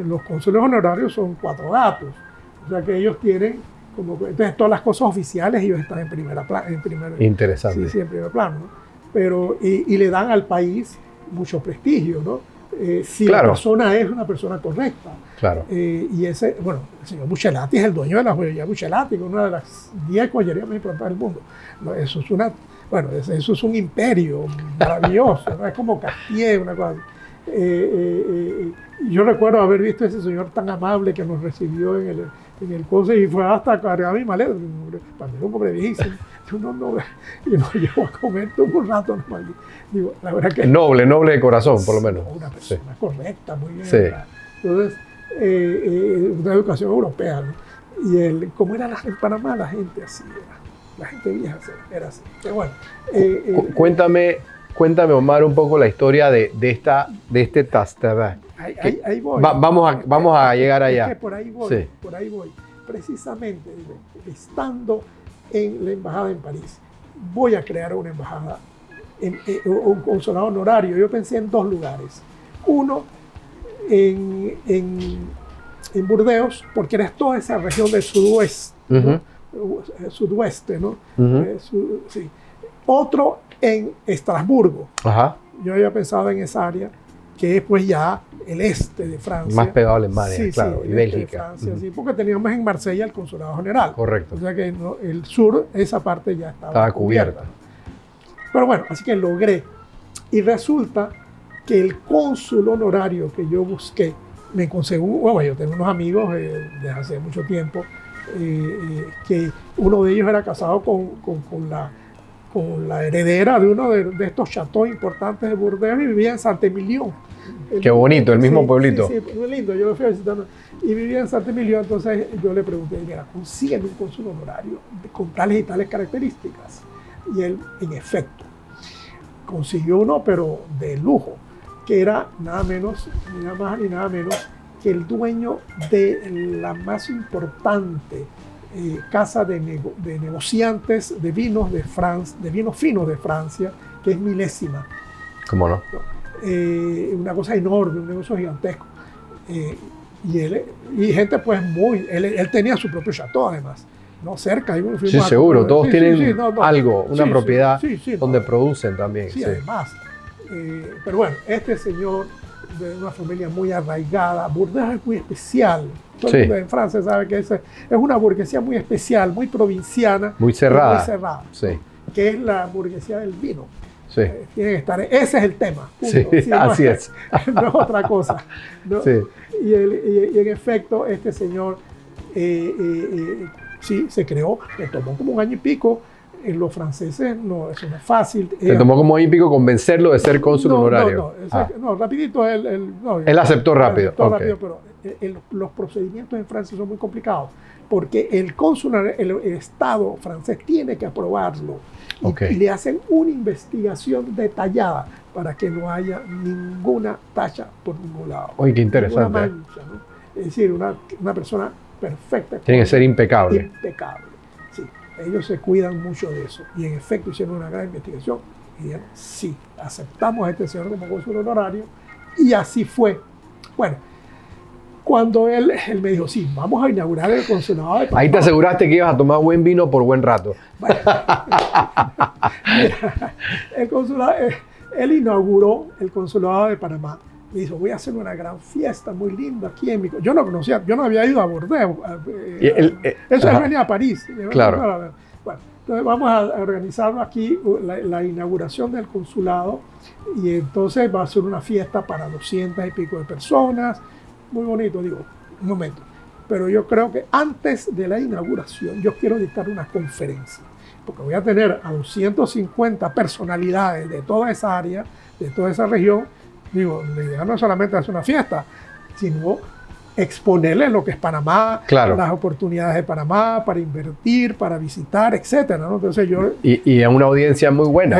[SPEAKER 2] los cónsules honorarios son 4 gatos. O sea que ellos tienen entonces todas las cosas oficiales ellos están en primera plano.
[SPEAKER 1] Interesante.
[SPEAKER 2] Sí, en primer plano, ¿no? Pero, y le dan al país mucho prestigio, ¿no? Si la persona es una persona correcta. Claro. Y el señor Buccelati es el dueño de la joyería Buccelati, una de las 10 joyerías más importantes del mundo. ¿No? Eso es un imperio maravilloso, ¿no? Es como Cartier, una cosa. Yo recuerdo haber visto a ese señor tan amable que nos recibió en el consejo y fue hasta cargar mi maleta, para mí era un hombre viejísimo. Y nos llevó a comer todo un rato. Digo, la verdad que
[SPEAKER 1] noble de corazón, por lo menos.
[SPEAKER 2] Una persona correcta, muy bien.
[SPEAKER 1] Sí.
[SPEAKER 2] Entonces, una educación europea, ¿no? Y ¿cómo era en Panamá? La gente así era. La gente vieja era así. Pero bueno,
[SPEAKER 1] Cuéntame, Omar, un poco la historia de este Trastevere.
[SPEAKER 2] Ahí voy.
[SPEAKER 1] Vamos a llegar allá.
[SPEAKER 2] Es que por ahí voy. Precisamente, estando en la embajada en París, voy a crear una embajada, un consulado honorario. Yo pensé en 2 lugares. Uno, en Burdeos, porque era toda esa región del sudoeste, ¿no? Sudoeste, ¿no? Sí. Otro en Estrasburgo.
[SPEAKER 1] Ajá.
[SPEAKER 2] Yo había pensado en esa área, que es pues ya el este de Francia.
[SPEAKER 1] Más pegado a Alemania, claro, y Bélgica.
[SPEAKER 2] Francia, sí, porque teníamos en Marsella el consulado general.
[SPEAKER 1] Correcto.
[SPEAKER 2] O sea que el sur, esa parte ya estaba cubierta. Pero bueno, así que logré. Y resulta que el cónsul honorario que yo busqué, me conseguí, yo tengo unos amigos desde hace mucho tiempo que uno de ellos era casado con la heredera de uno de estos chateaux importantes de Burdeos y vivía en Saint-Émilion.
[SPEAKER 1] Qué bonito, el mismo pueblito.
[SPEAKER 2] Sí, muy lindo, yo lo fui a visitar y vivía en Saint-Émilion, entonces yo le pregunté, mira, consígueme un cónsul honorario con tales y tales características. Y él, en efecto, consiguió uno, pero de lujo, que era nada menos, ni nada más ni nada menos que el dueño de la más importante casa de negociantes de vinos de Francia, de vinos finos de Francia, que es Milésima.
[SPEAKER 1] ¿Cómo no?
[SPEAKER 2] Una cosa enorme, un negocio gigantesco. Y gente pues él tenía su propio chateau además, ¿no? Cerca.
[SPEAKER 1] Sí, seguro, todos tienen algo, una
[SPEAKER 2] sí,
[SPEAKER 1] propiedad
[SPEAKER 2] sí,
[SPEAKER 1] donde producen también.
[SPEAKER 2] Sí, además. Pero bueno, este señor de una familia muy arraigada, Burdeos es muy especial. Todo el mundo en Francia sabe que es una burguesía muy especial, muy provinciana.
[SPEAKER 1] Muy cerrada.
[SPEAKER 2] Muy cerrada,
[SPEAKER 1] sí.
[SPEAKER 2] ¿no? Que es la burguesía del vino.
[SPEAKER 1] Sí.
[SPEAKER 2] Tiene que estar, ese es el tema.
[SPEAKER 1] Sí, así es.
[SPEAKER 2] No es otra cosa, ¿no?
[SPEAKER 1] Sí.
[SPEAKER 2] Y en efecto, este señor sí se creó, le tomó como un año y pico. Los franceses, no, eso no es fácil.
[SPEAKER 1] Le tomó como año y pico convencerlo de ser cónsul honorario.
[SPEAKER 2] No, rapidito.
[SPEAKER 1] Él aceptó rápido.
[SPEAKER 2] Rápido, pero los procedimientos en Francia son muy complicados, porque el cónsul, el Estado francés tiene que aprobarlo. Y le hacen una investigación detallada para que no haya ninguna tacha por ningún lado.
[SPEAKER 1] Oye, qué interesante.
[SPEAKER 2] Ninguna mancha, ¿no? Es decir, una persona perfecta.
[SPEAKER 1] Tiene que ser impecable.
[SPEAKER 2] Impecable, sí. Ellos se cuidan mucho de eso. Y en efecto hicieron una gran investigación y dijeron, sí, aceptamos a este señor como cónsul honorario. Y así fue. Bueno, cuando él me dijo, sí, vamos a inaugurar el consulado de Panamá.
[SPEAKER 1] Ahí te aseguraste que ibas a tomar buen vino por buen rato.
[SPEAKER 2] Bueno, el consulado, él inauguró el consulado de Panamá. Me dijo, voy a hacer una gran fiesta muy linda aquí en mi... Yo no conocía, yo no había ido a Bordeaux. Él venía a París.
[SPEAKER 1] Claro.
[SPEAKER 2] Bueno, entonces vamos a organizarlo aquí, la inauguración del consulado, y entonces va a ser una fiesta para 200 y pico de personas. Muy bonito, digo, un momento. Pero yo creo que antes de la inauguración, yo quiero dictar una conferencia, porque voy a tener a 250 personalidades de toda esa área, de toda esa región. Digo, la idea no es solamente hacer una fiesta, sino exponerles lo que es Panamá,
[SPEAKER 1] claro,
[SPEAKER 2] las oportunidades de Panamá para invertir, para visitar, etcétera, ¿no? Entonces yo...
[SPEAKER 1] Y es una audiencia muy buena.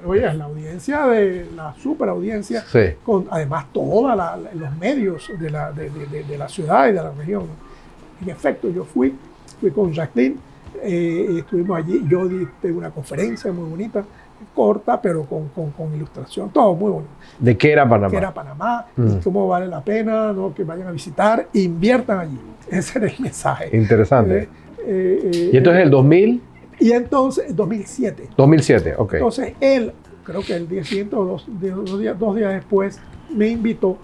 [SPEAKER 2] Oye, es la audiencia de la super audiencia,
[SPEAKER 1] sí,
[SPEAKER 2] con además todos los medios de la ciudad y de la región. En efecto, yo fui con Jacqueline, estuvimos allí, yo di una conferencia muy bonita, corta, pero con ilustración, todo muy bonito.
[SPEAKER 1] ¿De qué era Panamá?
[SPEAKER 2] ¿Qué era Panamá? Y cómo vale la pena, ¿no? Que vayan a visitar, inviertan allí. Ese era el mensaje.
[SPEAKER 1] Interesante. ¿Y entonces el 2000?
[SPEAKER 2] Y entonces, 2007.
[SPEAKER 1] 2007, ok.
[SPEAKER 2] Entonces él, creo que el día siguiente o dos días después, me invitó.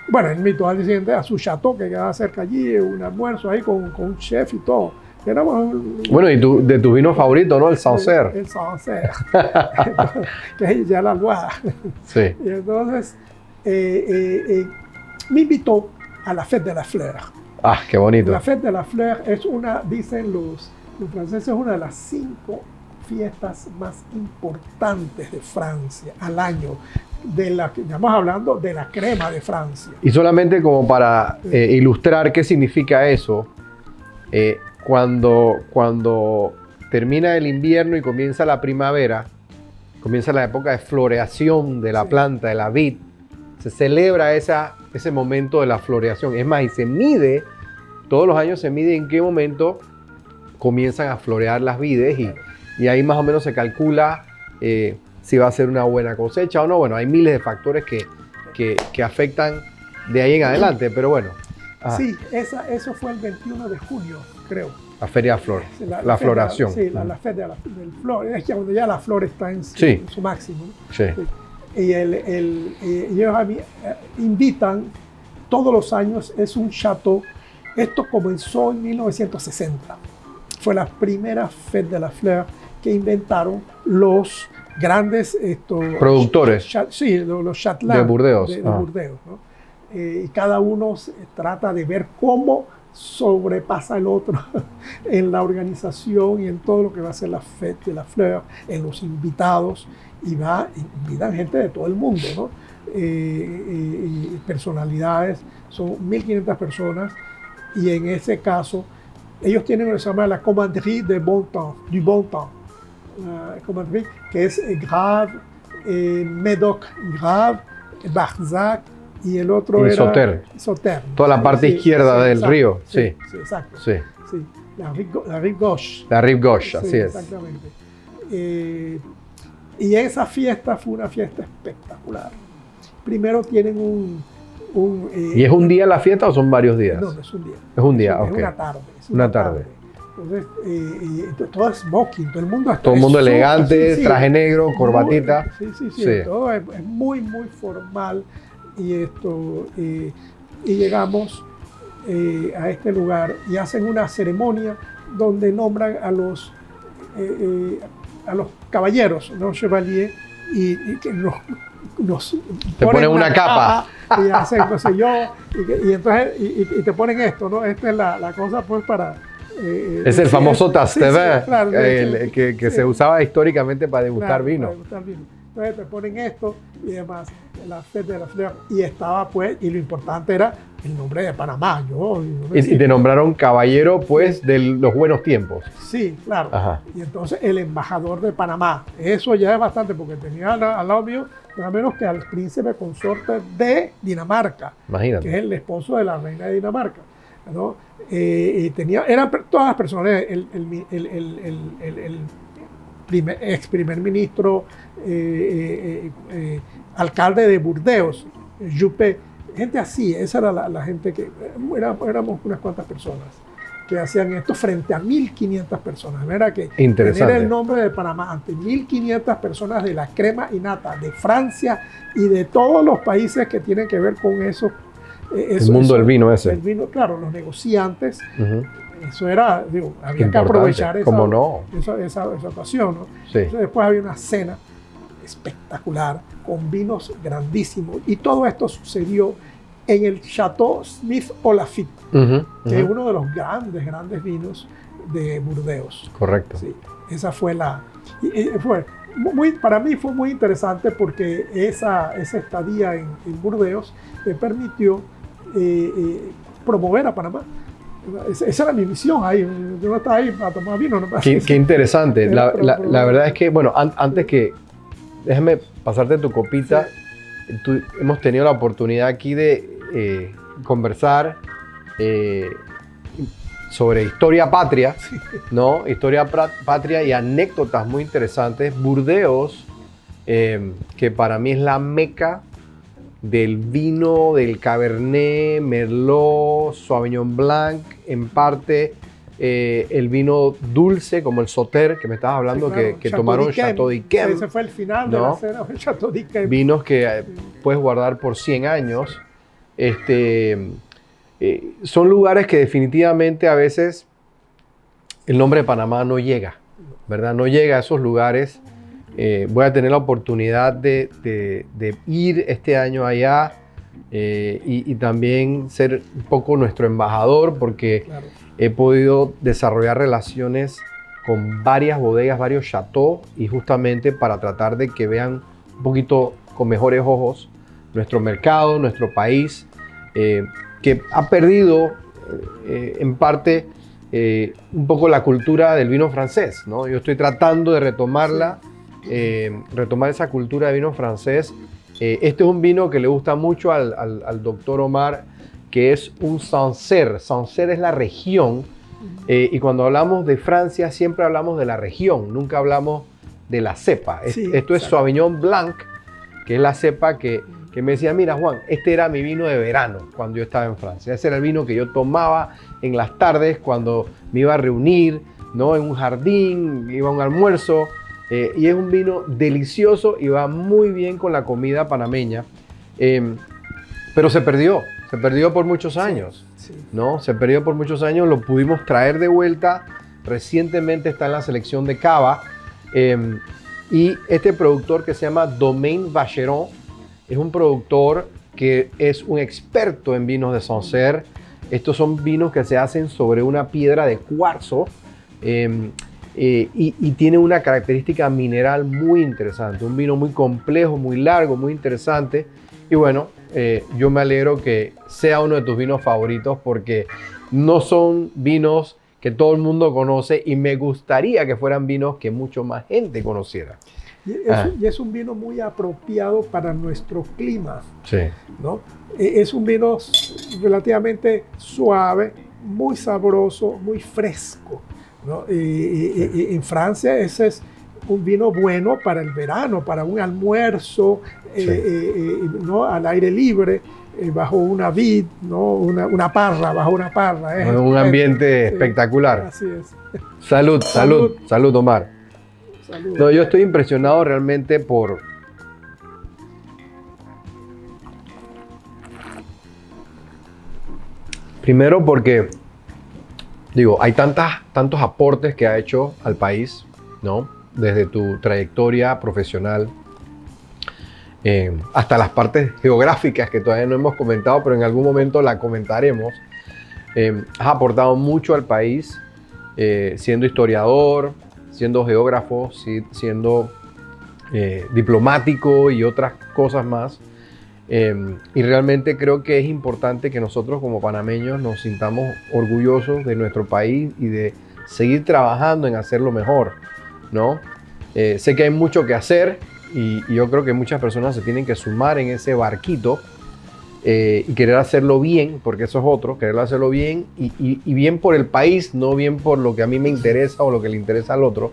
[SPEAKER 2] Bueno, él me invitó al día siguiente a su chateau que quedaba cerca allí, un almuerzo ahí con un chef y todo.
[SPEAKER 1] Bueno, y de tu vino favorito, ¿no? El Sancerre.
[SPEAKER 2] El Sancerre, que es ya la almohada.
[SPEAKER 1] Sí.
[SPEAKER 2] Y entonces me invitó a la Fête de la Fleur.
[SPEAKER 1] Ah, qué bonito.
[SPEAKER 2] La Fête de la Fleur es dicen los franceses, una de las 5 fiestas más importantes de Francia al año. Estamos hablando de la crema de Francia.
[SPEAKER 1] Y solamente como para ilustrar qué significa eso, cuando termina el invierno y comienza la primavera, comienza la época de floreación de la planta, de la vid, se celebra ese momento de la floreación. Es más, y se mide, todos los años se mide en qué momento comienzan a florear las vides y ahí más o menos se calcula si va a ser una buena cosecha o no. Bueno, hay miles de factores que afectan de ahí en adelante, pero bueno.
[SPEAKER 2] Sí, eso fue el 21 de junio, creo.
[SPEAKER 1] La Feria de Flor, la floración.
[SPEAKER 2] Sí, la Feria del Flor. Es cuando ya la flor está en su máximo, ¿no?
[SPEAKER 1] Sí.
[SPEAKER 2] Y ellos invitan todos los años, es un chateau. Esto comenzó en 1960. Fue la primera Fête de la Fleur que inventaron los grandes
[SPEAKER 1] productores.
[SPEAKER 2] Los châtelains
[SPEAKER 1] de Burdeos.
[SPEAKER 2] De Burdeos, ¿no? Y cada uno trata de ver cómo sobrepasa el otro en la organización y en todo lo que va a ser la Fête de la Fleur, en los invitados, y invitan gente de todo el mundo, ¿no? Y personalidades, son 1.500 personas, y en ese caso ellos tienen lo que se llama la Commanderie du Bon Temps, la Commanderie, que es Grave, Médoc Grave, Barzac, y el otro era
[SPEAKER 1] Sauternes. Toda la parte izquierda del río.
[SPEAKER 2] Sí, exacto.
[SPEAKER 1] Sí.
[SPEAKER 2] Sí. La Rive Gauche.
[SPEAKER 1] La Rive Gauche, así es.
[SPEAKER 2] Exactamente. Y esa fiesta fue una fiesta espectacular. Primero tienen
[SPEAKER 1] ¿Y es un día la fiesta o son varios días?
[SPEAKER 2] No, no es un día.
[SPEAKER 1] Es un día, ok.
[SPEAKER 2] Es una tarde.
[SPEAKER 1] Una tarde.
[SPEAKER 2] Entonces, todo es smoking, todo el mundo
[SPEAKER 1] elegante, traje negro, corbatita.
[SPEAKER 2] Sí. Todo es muy, muy formal. Y llegamos a este lugar y hacen una ceremonia donde nombran a los caballeros, ¿no? Chevalier, y que nos
[SPEAKER 1] ponen una capa
[SPEAKER 2] y hacen no sé yo, y entonces y te ponen esto, ¿no? Esta es la cosa pues para...
[SPEAKER 1] es el famoso tasse-de-vin,
[SPEAKER 2] claro,
[SPEAKER 1] que se usaba históricamente para degustar vino.
[SPEAKER 2] Para degustar vino. Entonces te ponen esto y demás, la Fête de la Fleur, y estaba pues, y lo importante era el nombre de Panamá. Y
[SPEAKER 1] te nombraron caballero pues de los buenos tiempos.
[SPEAKER 2] Sí, claro.
[SPEAKER 1] Ajá.
[SPEAKER 2] Y entonces el embajador de Panamá, eso ya es bastante, porque tenía al lado mío nada menos que al príncipe consorte de Dinamarca.
[SPEAKER 1] Imagínate.
[SPEAKER 2] Que es el esposo de la reina de Dinamarca, ¿no? Eran todas las personas, el ex primer ministro, alcalde de Burdeos, Juppé, gente así. Esa era la gente que éramos unas cuantas personas que hacían esto frente a 1.500 personas. Era que tener el nombre de Panamá ante 1.500 personas de la crema y nata de Francia y de todos los países que tienen que ver con eso.
[SPEAKER 1] El mundo del vino ese.
[SPEAKER 2] El vino, claro, los negociantes. Eso era, había que aprovechar esa ocasión, ¿no?
[SPEAKER 1] Sí.
[SPEAKER 2] Entonces, después había una cena espectacular con vinos grandísimos, y todo esto sucedió en el Chateau Smith Olafitte, que es uno de los grandes vinos de Burdeos.
[SPEAKER 1] Correcto.
[SPEAKER 2] Sí, esa fue para mí fue muy interesante, porque esa estadía en Burdeos me permitió promover a Panamá. Esa era mi misión ahí. Yo no estaba ahí para tomar vino. No.
[SPEAKER 1] Qué interesante. La verdad es que, bueno, antes que... Déjame pasarte tu copita. Sí. Hemos tenido la oportunidad aquí de conversar sobre historia patria, sí, ¿no? Historia patria y anécdotas muy interesantes. Burdeos, que para mí es la meca del vino, del Cabernet, Merlot, Sauvignon Blanc, en parte el vino dulce como el Sauternes, que me estabas hablando, sí, claro, que tomaron Chateau d'Yquem.
[SPEAKER 2] Ese fue el final, ¿no?, de la cena, el Chateau d'Yquem.
[SPEAKER 1] Vinos que puedes guardar por 100 años. Son lugares que definitivamente a veces el nombre de Panamá no llega, ¿verdad? No llega a esos lugares. Voy a tener la oportunidad de ir este año allá y también ser un poco nuestro embajador, porque claro, he podido desarrollar relaciones con varias bodegas, varios chateaux, y justamente para tratar de que vean un poquito con mejores ojos nuestro mercado, nuestro país, que ha perdido en parte un poco la cultura del vino francés, ¿no? Yo estoy tratando de retomarla. Sí. Retomar esa cultura de vino francés. Este es un vino que le gusta mucho al doctor Omar, que es un Sancerre. Sancerre es la región, y cuando hablamos de Francia siempre hablamos de la región, nunca hablamos de la cepa. Sí, esto es Sauvignon Blanc, que es la cepa que me decía, mira Juan, este era mi vino de verano cuando yo estaba en Francia. Ese era el vino que yo tomaba en las tardes cuando me iba a reunir, ¿no?, en un jardín, iba a un almuerzo. Y es un vino delicioso y va muy bien con la comida panameña, pero se perdió por muchos años, sí. ¿No? Se perdió por muchos años, lo pudimos traer de vuelta, recientemente está en la selección de Cava, y este productor que se llama Domaine Vacheron es un productor que es un experto en vinos de Sancerre, Estos son vinos que se hacen sobre una piedra de cuarzo y tiene una característica mineral muy interesante. Un vino muy complejo, muy largo, muy interesante. Y bueno, yo me alegro que sea uno de tus vinos favoritos porque no son vinos que todo el mundo conoce y me gustaría que fueran vinos que mucho más gente conociera.
[SPEAKER 2] Y es un vino muy apropiado para nuestro clima,
[SPEAKER 1] Sí.
[SPEAKER 2] ¿no? Es un vino relativamente suave, muy sabroso, muy fresco, ¿no? En Francia ese es un vino bueno para el verano, para un almuerzo,
[SPEAKER 1] Sí.
[SPEAKER 2] ¿no? Al aire libre, bajo una vid, ¿no? Una parra, bajo una parra.
[SPEAKER 1] Un ambiente
[SPEAKER 2] Sí,
[SPEAKER 1] espectacular.
[SPEAKER 2] así es.
[SPEAKER 1] Salud, salud, salud, Omar.
[SPEAKER 2] Salud.
[SPEAKER 1] No, yo estoy impresionado realmente por... Primero porque, digo, hay tantos aportes que ha hecho al país, ¿no? Desde tu trayectoria profesional hasta las partes geográficas que todavía no hemos comentado, pero en algún momento la comentaremos. Has aportado mucho al país, siendo historiador, siendo geógrafo, siendo diplomático y otras cosas más. Y realmente creo que es importante que nosotros como panameños nos sintamos orgullosos de nuestro país y de seguir trabajando en hacerlo mejor, ¿no? Sé que hay mucho que hacer y yo creo que muchas personas se tienen que sumar en ese barquito y querer hacerlo bien, porque eso es otro, querer hacerlo bien y bien por el país, no bien por lo que a mí me interesa o lo que le interesa al otro.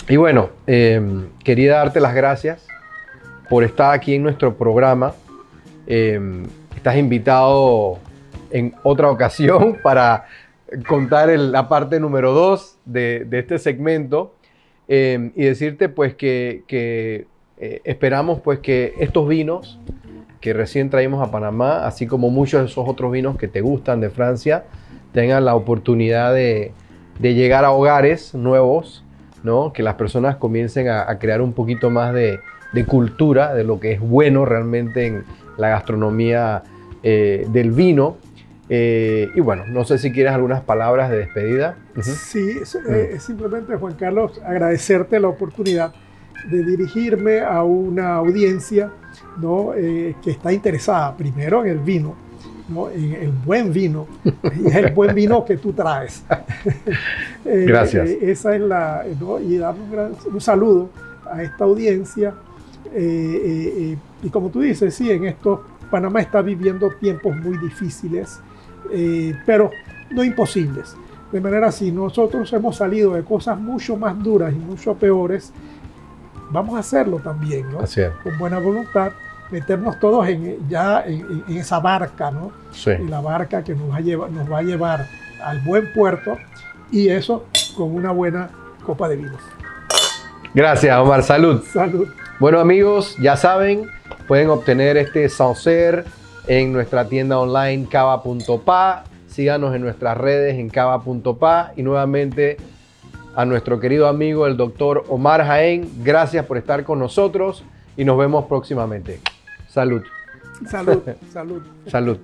[SPEAKER 1] Y bueno, quería darte las gracias por estar aquí en nuestro programa. Estás invitado en otra ocasión para contar la parte número 2 de este segmento y decirte pues que esperamos pues que estos vinos que recién traímos a Panamá, así como muchos de esos otros vinos que te gustan de Francia, tengan la oportunidad de llegar a hogares nuevos, ¿no? Que las personas comiencen a crear un poquito más de cultura, de lo que es bueno realmente en la gastronomía del vino. Y bueno, no sé si quieres algunas palabras de despedida.
[SPEAKER 2] Sí, simplemente, Juan Carlos, agradecerte la oportunidad de dirigirme a una audiencia, ¿no? Que está interesada primero en el vino, ¿no? En el buen vino, y es el buen vino que tú traes.
[SPEAKER 1] Gracias.
[SPEAKER 2] Esa es ¿no? Y dar un saludo a esta audiencia. Y como tú dices, sí, en esto Panamá está viviendo tiempos muy difíciles, pero no imposibles. De manera así, nosotros hemos salido de cosas mucho más duras y mucho peores. Vamos a hacerlo también, ¿no?
[SPEAKER 1] Así es.
[SPEAKER 2] Con buena voluntad, meternos todos en esa barca, ¿no?
[SPEAKER 1] Sí.
[SPEAKER 2] En la barca que nos va a llevar al buen puerto, y eso con una buena copa de vino.
[SPEAKER 1] Gracias, Omar. Salud.
[SPEAKER 2] Salud.
[SPEAKER 1] Bueno, amigos, ya saben, pueden obtener este Sancerre en nuestra tienda online cava.pa. Síganos en nuestras redes en cava.pa. Y nuevamente a nuestro querido amigo, el doctor Omar Jaén, gracias por estar con nosotros y nos vemos próximamente. Salud.
[SPEAKER 2] Salud. Salud.
[SPEAKER 1] Salud.